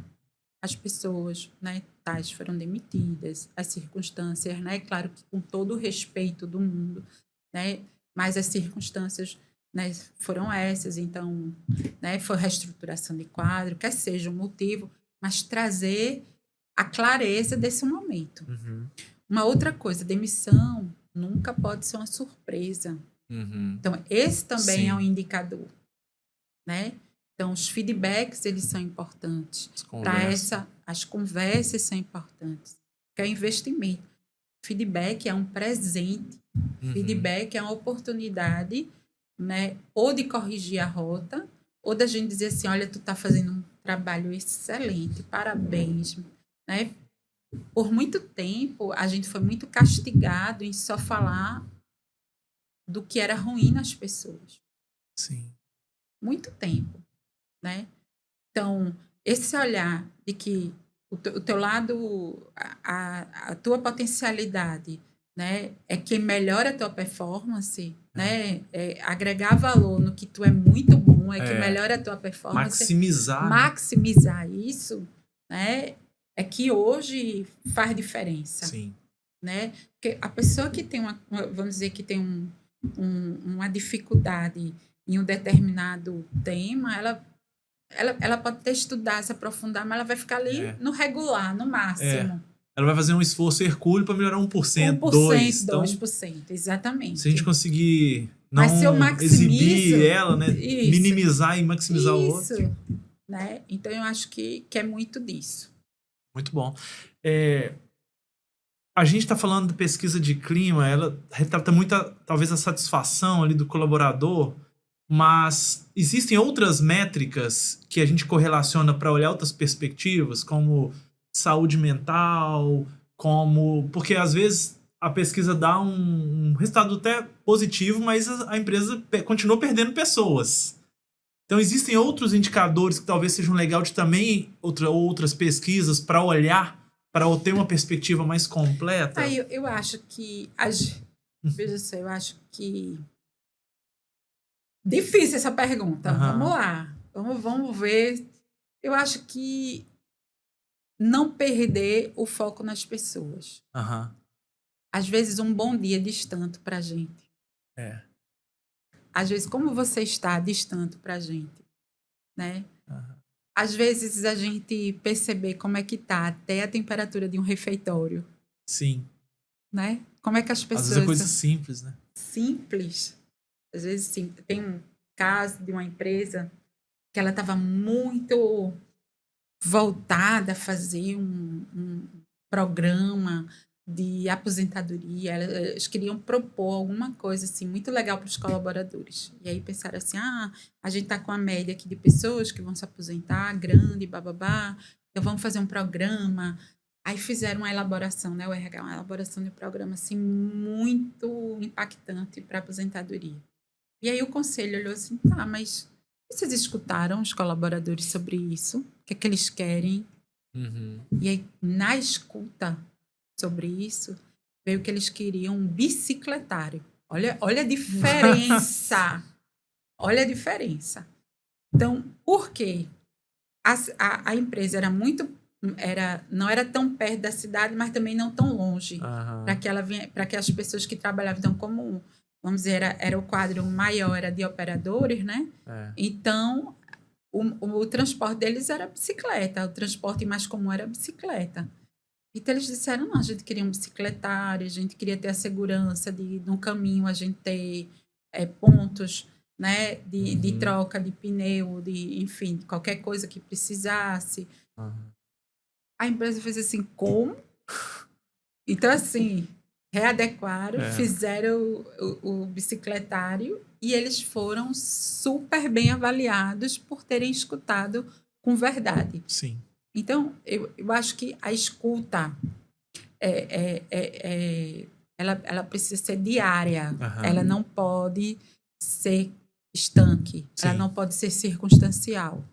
as pessoas, né, tais foram demitidas, as circunstâncias, né, claro que com todo o respeito do mundo, né, mas as circunstâncias, né, foram essas, então, né, foi reestruturação de quadro, quer seja o motivo, mas trazer a clareza desse momento. Uhum. Uma outra coisa, demissão nunca pode ser uma surpresa. Uhum. Então, esse também Sim. é um indicador, né? Então, os feedbacks, eles são importantes. As conversas são importantes. Porque é um investimento. Feedback é um presente. Uhum. Feedback é uma oportunidade né? Ou de corrigir a rota, ou da gente dizer assim, olha, tu está fazendo um trabalho excelente, parabéns, né? Por muito tempo, a gente foi muito castigado em só falar do que era ruim nas pessoas. Sim. Muito tempo, né? Então, esse olhar de que o teu lado, a tua potencialidade, né, é quem melhora a tua performance, né? Agregar valor no que tu é muito bom, é que melhora a tua performance. Maximizar isso, né? É que hoje faz diferença. Sim. Né? Porque a pessoa que tem vamos dizer que tem uma dificuldade em um determinado tema, ela pode até estudar, se aprofundar, mas ela vai ficar ali no regular, no máximo. Ela vai fazer um esforço hercúleo para melhorar 1%, 2%, então, 2%, exatamente. Se a gente conseguir não mas se eu exibir ela, né? Isso, minimizar e maximizar o outro. Né? Então, eu acho que é muito disso. Muito bom. A gente está falando de pesquisa de clima, ela retrata muito, talvez, a satisfação ali do colaborador, mas existem outras métricas que a gente correlaciona para olhar outras perspectivas, como saúde mental, porque às vezes a pesquisa dá um resultado até positivo, mas a empresa continua perdendo pessoas. Então existem outros indicadores que talvez sejam legal de também outras pesquisas para olhar, para ter uma perspectiva mais completa. Eu acho que veja só, eu acho que difícil essa pergunta. Vamos lá. Vamos ver. Eu acho que não perder o foco nas pessoas. Às vezes, um bom dia diz tanto pra gente. Às vezes, como você está diz tanto pra gente. Né? Às vezes, a gente perceber como é que tá até a temperatura de um refeitório. Sim. Né? Como é que as pessoas... Às vezes é coisa simples, né? Simples. Às vezes, sim. Tem um caso de uma empresa que ela estava muito voltada a fazer um programa de aposentadoria. Eles queriam propor alguma coisa assim muito legal para os colaboradores. E aí pensaram assim, a gente está com a média aqui de pessoas que vão se aposentar, grande, bababá, então vamos fazer um programa. Aí fizeram uma elaboração, né, o RH, uma elaboração de um programa assim muito impactante para a aposentadoria. E aí o conselho olhou assim, tá, mas vocês escutaram os colaboradores sobre isso? O que é que eles querem? E aí, na escuta sobre isso, veio que eles queriam um bicicletário. Olha a diferença. Olha a diferença. Então, por quê? A empresa era não era tão perto da cidade, mas também não tão longe. Para que as pessoas que trabalhavam, então, como, vamos dizer, era o quadro maior, era de operadores, né? Então, o transporte deles era bicicleta, o transporte mais comum era bicicleta. Então, eles disseram, não, a gente queria um bicicletário, a gente queria ter a segurança de, no caminho, a gente ter pontos, né, de troca de pneu, enfim, de qualquer coisa que precisasse. A empresa fez assim, como? Então, assim, readequaram, fizeram o bicicletário e eles foram super bem avaliados por terem escutado com verdade. Sim. Então, eu acho que a escuta ela precisa ser diária. Ela não pode ser estanque. Sim. Ela não pode ser circunstancial.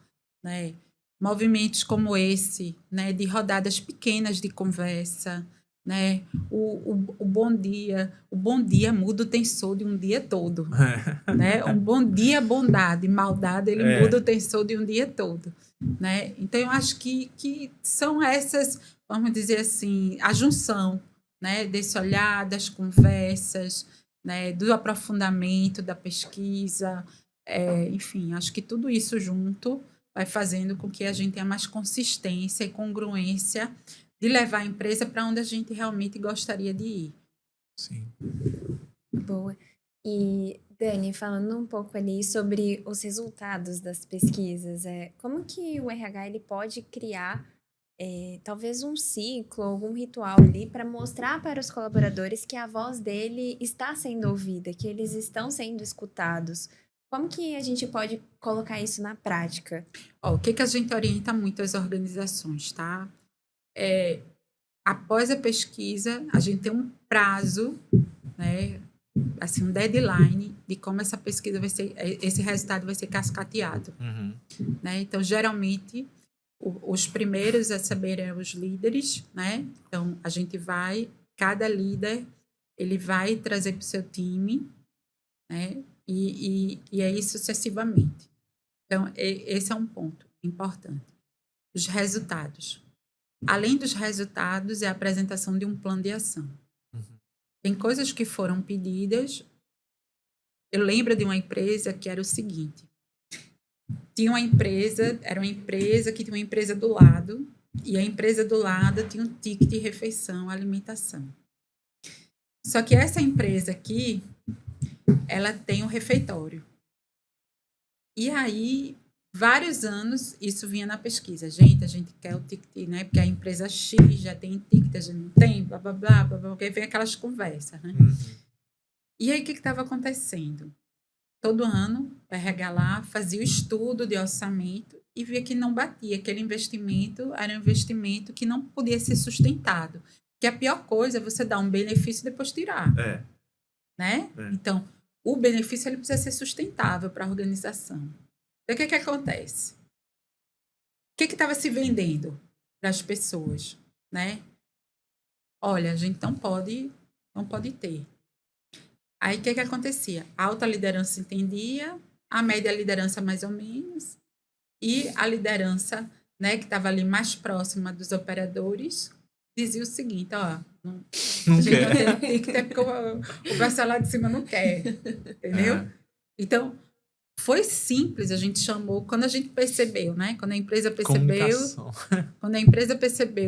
Né? Movimentos como esse, né, de rodadas pequenas de conversa, né? O bom dia muda o tensor de um dia todo. Né? Um bom dia, bondade, maldade, ele muda o tensor de um dia todo. Né? Então, eu acho que são essas, vamos dizer assim, a junção, né, desse olhar, das conversas, né, do aprofundamento da pesquisa, enfim, acho que tudo isso junto vai fazendo com que a gente tenha mais consistência e congruência de levar a empresa para onde a gente realmente gostaria de ir. Sim. Boa. E, Dani, falando um pouco ali sobre os resultados das pesquisas, como que o RH ele pode criar talvez um ciclo, algum ritual ali para mostrar para os colaboradores que a voz dele está sendo ouvida, que eles estão sendo escutados. Como que a gente pode colocar isso na prática? O que a gente orienta muito as organizações, tá? Após a pesquisa, a gente tem um prazo, né? Assim, um deadline de como essa pesquisa vai ser, esse resultado vai ser cascateado. Né? Então, geralmente, os primeiros a saberem os líderes, né? Então, a gente cada líder, ele vai trazer para o seu time, né? E aí sucessivamente. Então, esse é um ponto importante. Os resultados. Além dos resultados, é a apresentação de um plano de ação. Tem coisas que foram pedidas. Eu lembro de uma empresa que era o seguinte. Era uma empresa que tinha uma empresa do lado, e a empresa do lado tinha um ticket de refeição, alimentação. Só que essa empresa aqui, ela tem um refeitório. E aí, vários anos, isso vinha na pesquisa. Gente, a gente quer o ticket, né? Porque a empresa X já tem ticket, a gente não tem, blá, blá, blá, blá, blá. Porque vem aquelas conversas, né? E aí, o que estava acontecendo? Todo ano, o RH lá fazia o estudo de orçamento e via que não batia. Aquele investimento era um investimento que não podia ser sustentado. Porque a pior coisa é você dar um benefício e depois tirar. Né? Então, o benefício ele precisa ser sustentável para a organização. Então, o que acontece? O que estava se vendendo para as pessoas? Né? Olha, a gente não pode ter. Aí, o que acontecia? A alta liderança entendia, a média liderança mais ou menos, e a liderança, né, que estava ali mais próxima dos operadores, dizia o seguinte, a gente não tem que ter, porque o pessoal lá de cima não quer, entendeu? Então, foi simples, a gente chamou, quando a gente percebeu, né, quando a empresa percebeu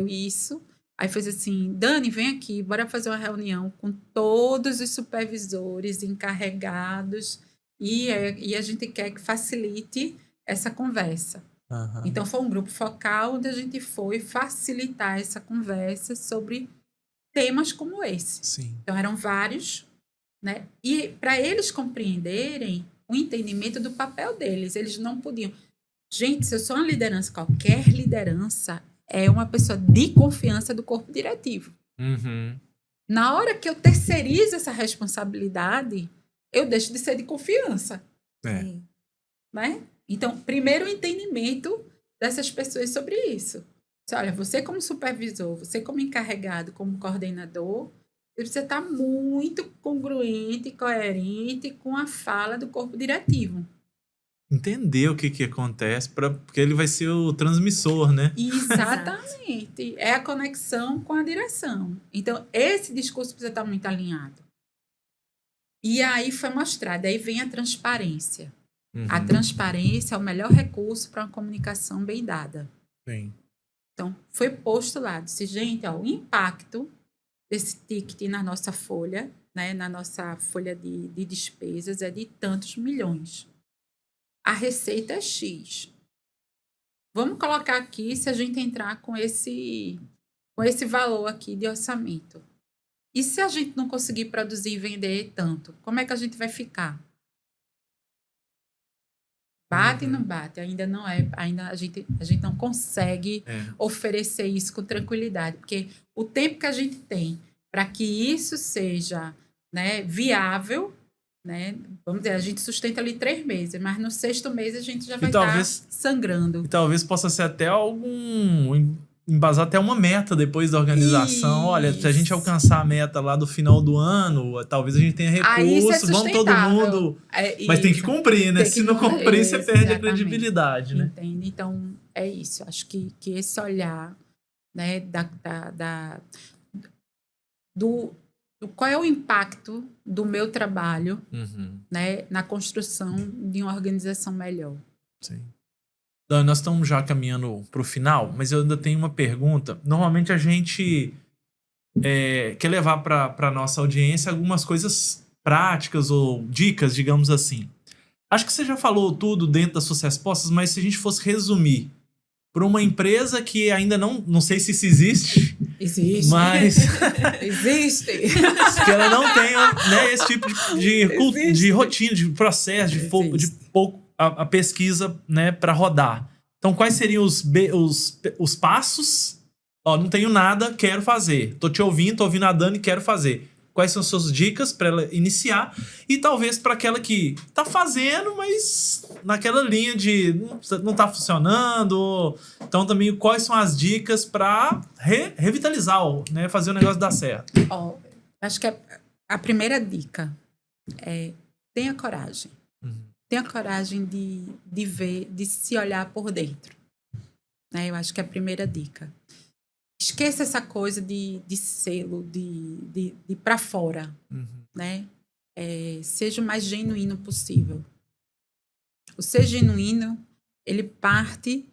isso, aí fez assim, Dani, vem aqui, bora fazer uma reunião com todos os supervisores encarregados e a gente quer que facilite essa conversa. Então, foi um grupo focal onde a gente foi facilitar essa conversa sobre temas como esse. Sim. Então, eram vários, né? E para eles compreenderem o entendimento do papel deles, eles não podiam... Gente, se eu sou uma liderança, qualquer liderança é uma pessoa de confiança do corpo diretivo. Na hora que eu terceirizo essa responsabilidade, eu deixo de ser de confiança. Né? Então, primeiro o entendimento dessas pessoas sobre isso. Olha, você como supervisor, você como encarregado, como coordenador, você precisa estar muito congruente e coerente com a fala do corpo diretivo. Entender o que acontece, porque ele vai ser o transmissor, né? Exatamente. É a conexão com a direção. Então, esse discurso precisa estar muito alinhado. E aí foi mostrado, aí vem a transparência. A transparência é o melhor recurso para uma comunicação bem dada. Sim. Então, foi posto lá, disse, gente, o impacto desse ticket na nossa folha, né, na nossa folha de despesas é de tantos milhões. A receita é X. Vamos colocar aqui se a gente entrar com esse valor aqui de orçamento. E se a gente não conseguir produzir e vender tanto, como é que a gente vai ficar? Bate e não bate, ainda não é, ainda a gente não consegue oferecer isso com tranquilidade, porque o tempo que a gente tem para que isso seja, né, viável, né, vamos dizer, a gente sustenta ali 3 meses, mas no 6º mês a gente já vai estar sangrando. E talvez possa ser até embasar até uma meta depois da organização. Isso. Olha, se a gente alcançar a meta lá do final do ano, talvez a gente tenha recursos, vamos todo mundo... Mas tem que cumprir, né? Se não cumprir, você perde a credibilidade, né? Entende? Então, é isso. Acho que esse olhar, né, do qual é o impacto do meu trabalho, né, na construção de uma organização melhor. Sim. Dani, nós estamos já caminhando para o final, mas eu ainda tenho uma pergunta. Normalmente a gente quer levar para a nossa audiência algumas coisas práticas ou dicas, digamos assim. Acho que você já falou tudo dentro das suas respostas, mas se a gente fosse resumir, para uma empresa que ainda não sei se isso existe, Existe. mas Existe. que ela não tenha, né, esse tipo de rotina, de processo, de pouco a pesquisa, né, para rodar. Então, quais seriam os passos? Ó, não tenho nada, quero fazer. Tô ouvindo a Dani, quero fazer. Quais são as suas dicas para ela iniciar? E talvez para aquela que tá fazendo, mas naquela linha de não tá funcionando. Então, também, quais são as dicas para revitalizar, né, fazer o negócio dar certo? Acho que a primeira dica é tenha coragem. Tenha coragem de ver, de se olhar por dentro. Né? Eu acho que é a primeira dica. Esqueça essa coisa de selo, de ir para fora. Né? Seja o mais genuíno possível. O ser genuíno, ele parte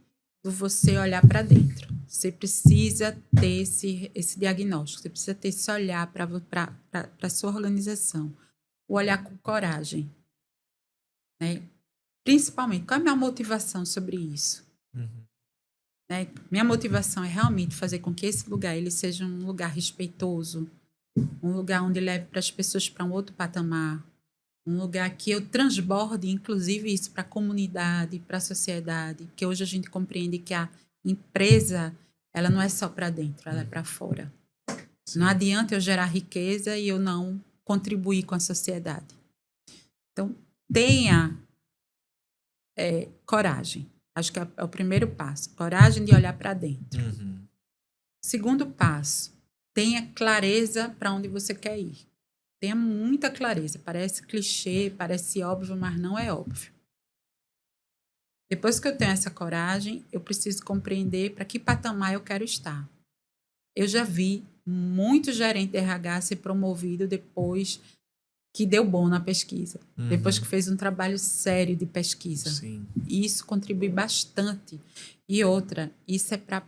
do você olhar para dentro. Você precisa ter esse diagnóstico, você precisa ter esse olhar para a sua organização. O olhar com coragem. Né? Principalmente, qual é a minha motivação sobre isso? Né? Minha motivação é realmente fazer com que esse lugar ele seja um lugar respeitoso, um lugar onde leve para as pessoas para um outro patamar, um lugar que eu transborde, inclusive, isso para a comunidade, para a sociedade, porque hoje a gente compreende que a empresa ela não é só para dentro, ela é para fora. Sim. Não adianta eu gerar riqueza e eu não contribuir com a sociedade. Então, tenha coragem. Acho que é o primeiro passo. Coragem de olhar para dentro. Segundo passo, tenha clareza para onde você quer ir. Tenha muita clareza. Parece clichê, parece óbvio, mas não é óbvio. Depois que eu tenho essa coragem, eu preciso compreender para que patamar eu quero estar. Eu já vi muito gerente de RH ser promovido depois que deu bom na pesquisa. Depois que fez um trabalho sério de pesquisa. Sim. Isso contribui bastante. E outra, isso é para,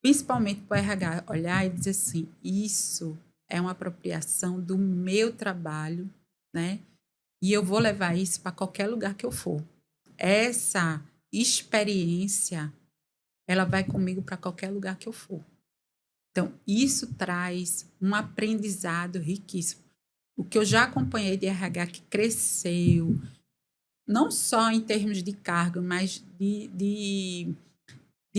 principalmente para o RH, olhar e dizer assim, isso é uma apropriação do meu trabalho, né? E eu vou levar isso para qualquer lugar que eu for. Essa experiência, ela vai comigo para qualquer lugar que eu for. Então, isso traz um aprendizado riquíssimo. O que eu já acompanhei de RH que cresceu, não só em termos de cargo, mas de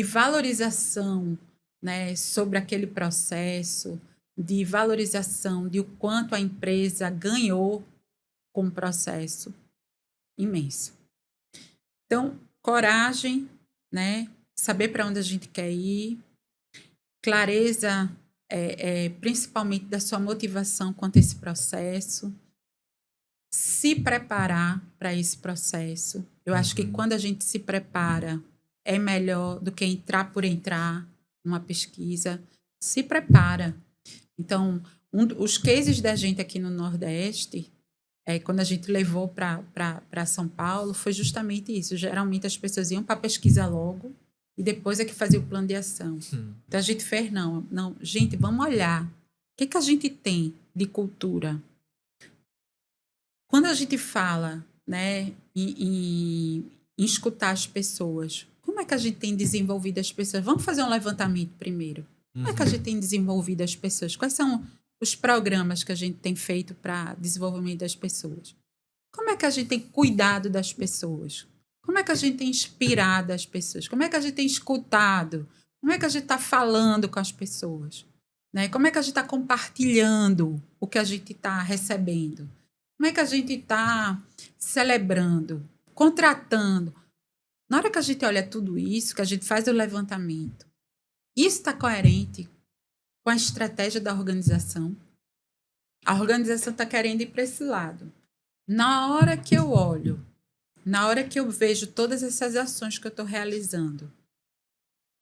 valorização, né, sobre aquele processo, de valorização de o quanto a empresa ganhou com o processo, imenso. Então, coragem, né, saber para onde a gente quer ir, clareza, principalmente da sua motivação quanto a esse processo, se preparar para esse processo. Eu acho que quando a gente se prepara, é melhor do que entrar por entrar numa pesquisa. Se prepara. Então, os cases da gente aqui no Nordeste, quando a gente levou para São Paulo, foi justamente isso. Geralmente as pessoas iam para a pesquisa logo e depois é que fazia o plano de ação. Então, a gente fez, não, gente, vamos olhar. O que a gente tem de cultura? Quando a gente fala, né, em escutar as pessoas, como é que a gente tem desenvolvido as pessoas? Vamos fazer um levantamento primeiro. Como é que a gente tem desenvolvido as pessoas? Quais são os programas que a gente tem feito para desenvolvimento das pessoas? Como é que a gente tem cuidado das pessoas? Como é que a gente tem inspirado as pessoas? Como é que a gente tem escutado? Como é que a gente está falando com as pessoas? Né? Como é que a gente está compartilhando o que a gente está recebendo? Como é que a gente está celebrando, contratando? Na hora que a gente olha tudo isso, que a gente faz o levantamento, isso está coerente com a estratégia da organização? A organização está querendo ir para esse lado. Na hora que eu olho, na hora que eu vejo todas essas ações que eu estou realizando,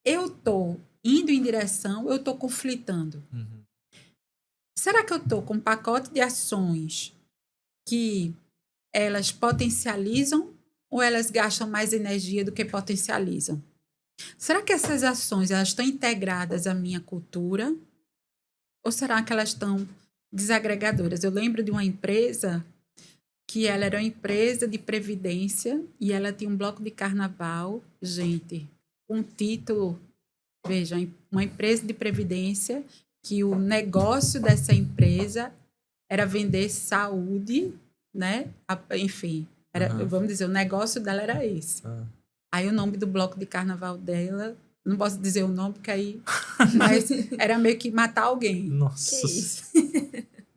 eu estou indo em direção, eu estou conflitando. Será que eu estou com um pacote de ações que elas potencializam ou elas gastam mais energia do que potencializam? Será que essas ações elas estão integradas à minha cultura ou será que elas estão desagregadoras? Eu lembro de uma empresa que ela era uma empresa de previdência e ela tinha um bloco de carnaval. Gente, com título, veja, uma empresa de previdência, que o negócio dessa empresa era vender saúde, né? Enfim, vamos dizer, o negócio dela era esse. Aí o nome do bloco de carnaval dela, não posso dizer o nome, porque aí... Mas era meio que matar alguém. Nossa. Que isso?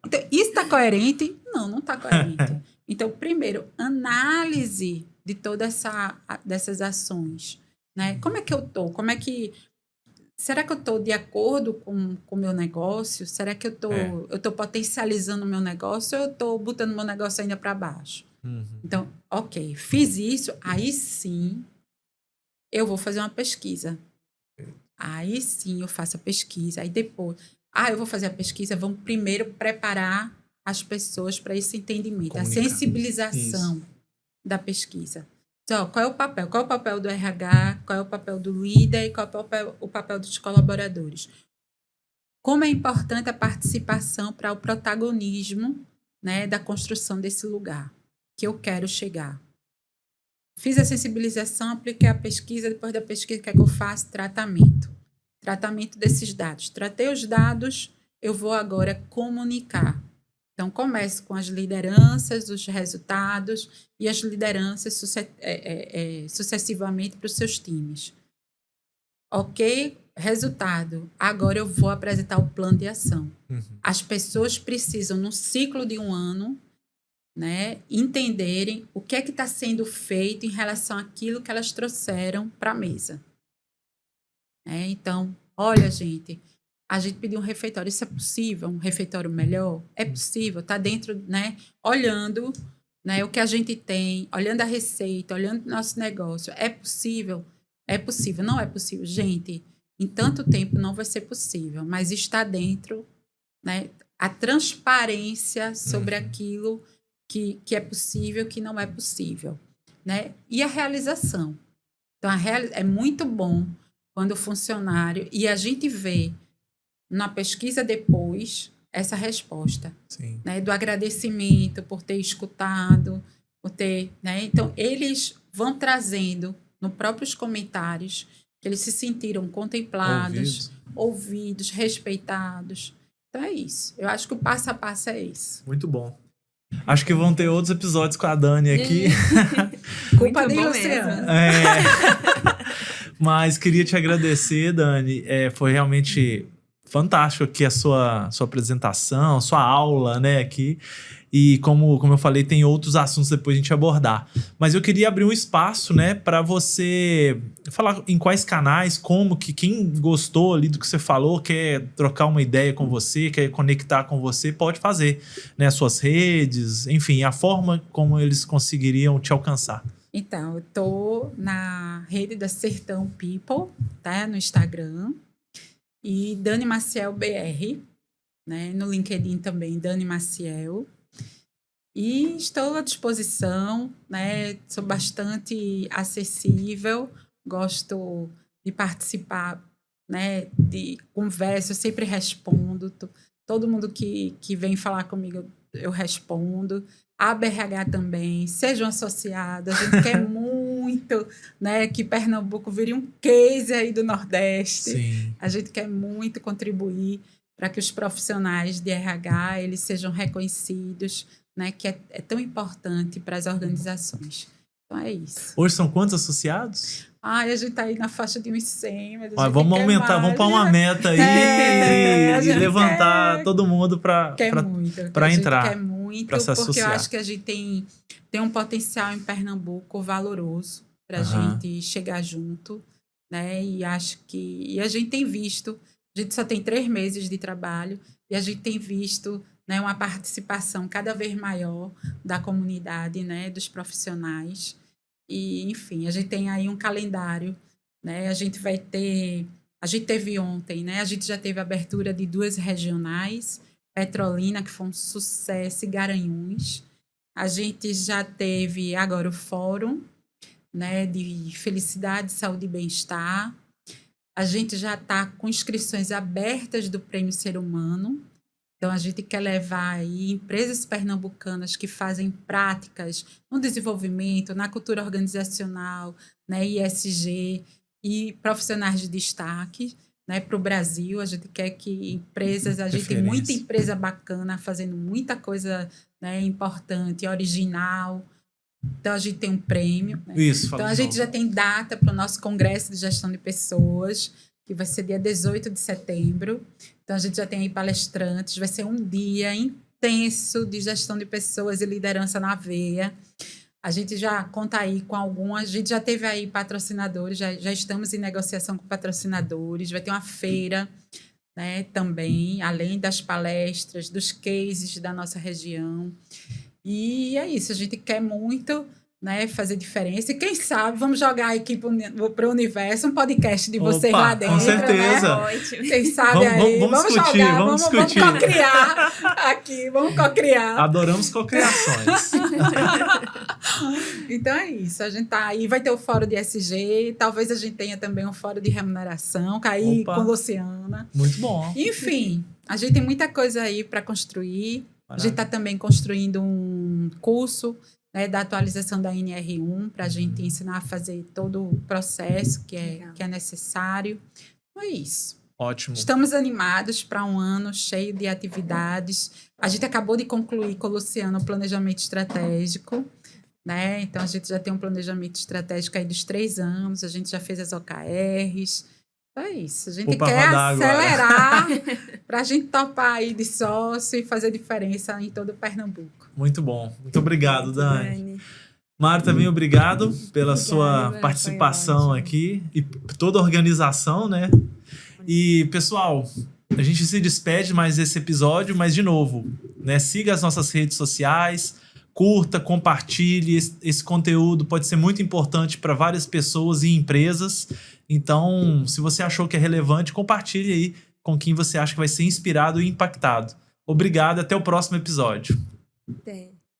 Então, isso está coerente? Não está coerente. Então, primeiro, análise de todas dessas ações. Né? Como é que eu estou? Será que eu estou de acordo com o meu negócio? Será que eu estou potencializando o meu negócio ou eu estou botando o meu negócio ainda para baixo? Então, ok, fiz isso, aí sim eu vou fazer uma pesquisa. Aí sim eu faço a pesquisa. Aí depois, eu vou fazer a pesquisa, vamos primeiro preparar as pessoas para esse entendimento, a sensibilização da pesquisa. Então, qual é o papel? Qual é o papel do RH? Qual é o papel do líder? E qual é o papel dos colaboradores? Como é importante a participação para o protagonismo, né, da construção desse lugar que eu quero chegar. Fiz a sensibilização, apliquei a pesquisa, depois da pesquisa, o que é que eu faço? Tratamento desses dados. Tratei os dados, eu vou agora comunicar. Então, começo com as lideranças, os resultados e as lideranças sucessivamente para os seus times. Ok, resultado. Agora eu vou apresentar o plano de ação. As pessoas precisam, no ciclo de um ano, né, entenderem o que é que está sendo feito em relação àquilo que elas trouxeram para a mesa. Então, olha, gente, a gente pediu um refeitório, isso é possível? Um refeitório melhor? É possível, está dentro, né, olhando, né, o que a gente tem, olhando a receita, olhando o nosso negócio. É possível? É possível. Não é possível. Gente, em tanto tempo não vai ser possível, mas está dentro, né, a transparência sobre aquilo que é possível, que não é possível, né? E a realização. Então, é muito bom quando o funcionário... E a gente vê na pesquisa depois essa resposta, né? Do agradecimento por ter escutado, por ter... Né? Então, eles vão trazendo, nos próprios comentários, que eles se sentiram contemplados, ouvidos, respeitados. Então, é isso. Eu acho que o passo a passo é isso. Muito bom. Acho que vão ter outros episódios com a Dani aqui. Culpa de Luciano. Mas queria te agradecer, Dani. Foi realmente fantástico aqui a sua apresentação, sua aula, né, aqui. E como eu falei, tem outros assuntos depois a gente abordar. Mas eu queria abrir um espaço, né, para você falar em quais canais, quem gostou ali do que você falou, quer trocar uma ideia com você, quer conectar com você, pode fazer, né, as suas redes, enfim, a forma como eles conseguiriam te alcançar. Então, eu tô na rede da Sertão People, tá, no Instagram, e Dani Maciel BR, né, no LinkedIn também, Dani Maciel. E estou à disposição, né? Sou bastante acessível, gosto de participar, né? De conversa, eu sempre respondo. Todo mundo que vem falar comigo, eu respondo. A BRH também, sejam associados. A gente quer muito, né, que Pernambuco vire um case aí do Nordeste. Sim. A gente quer muito contribuir para que os profissionais de RH eles sejam reconhecidos, né, que é tão importante para as organizações. Então, é isso. Hoje são quantos associados? A gente está aí na faixa de uns 100, mas vamos aumentar, vamos pôr uma meta aí e levantar todo mundo para entrar. Quer muito, porque associar. Eu acho que a gente tem um potencial em Pernambuco valoroso para a gente chegar junto, né? E acho que a gente tem visto, a gente só tem 3 meses de trabalho e a gente tem visto, né, uma participação cada vez maior da comunidade, né, dos profissionais. E, enfim, a gente tem aí um calendário, né? A gente teve ontem, né? A gente já teve a abertura de 2 regionais, Petrolina, que foi um sucesso, e Garanhuns. A gente já teve agora o fórum, né, de felicidade, saúde e bem-estar. A gente já está com inscrições abertas do Prêmio Ser Humano. Então, a gente quer levar aí empresas pernambucanas que fazem práticas no desenvolvimento, na cultura organizacional, né, ISG. e profissionais de destaque, né, para o Brasil. A gente quer que empresas, a gente tem muita empresa bacana fazendo muita coisa, né, importante, original. Então, a gente tem um prêmio. Né? Isso, então, a gente já tem data para o nosso Congresso de Gestão de Pessoas, que vai ser dia 18 de setembro. Então, a gente já tem aí palestrantes. Vai ser um dia intenso de gestão de pessoas e liderança na veia. A gente já conta aí com algumas, a gente já teve aí patrocinadores, já estamos em negociação com patrocinadores, vai ter uma feira, né, também, além das palestras, dos cases da nossa região. E é isso, a gente quer muito, né, fazer diferença. E quem sabe, vamos jogar aqui para o universo, um podcast de vocês lá dentro. Com certeza. Né? Quem sabe aí. Vamos discutir, jogar, vamos discutir. Vamos co-criar aqui, vamos co-criar. Adoramos cocriações. Então é isso, a gente tá aí, vai ter o fórum de SG, talvez a gente tenha também um fórum de remuneração, cair com Luciana. Muito bom. Enfim, a gente tem muita coisa aí para construir. A gente está também construindo um curso, né, da atualização da NR1 para a gente ensinar a fazer todo o processo que é necessário. Então é isso. Ótimo. Estamos animados para um ano cheio de atividades. A gente acabou de concluir com o Luciano o planejamento estratégico, né? Então, a gente já tem um planejamento estratégico aí dos 3 anos, a gente já fez as OKRs. Então, é isso. A gente quer acelerar para a gente topar aí de sócio e fazer diferença em todo o Pernambuco. Muito bom. Muito obrigado, Dani. Mário, também obrigado pela sua participação aqui e toda a organização, né? E, pessoal, a gente se despede mais desse episódio, mas, de novo, né, siga as nossas redes sociais, curta, compartilhe. Esse conteúdo pode ser muito importante para várias pessoas e empresas. Então, se você achou que é relevante, compartilhe aí com quem você acha que vai ser inspirado e impactado. Obrigado, até o próximo episódio. Até.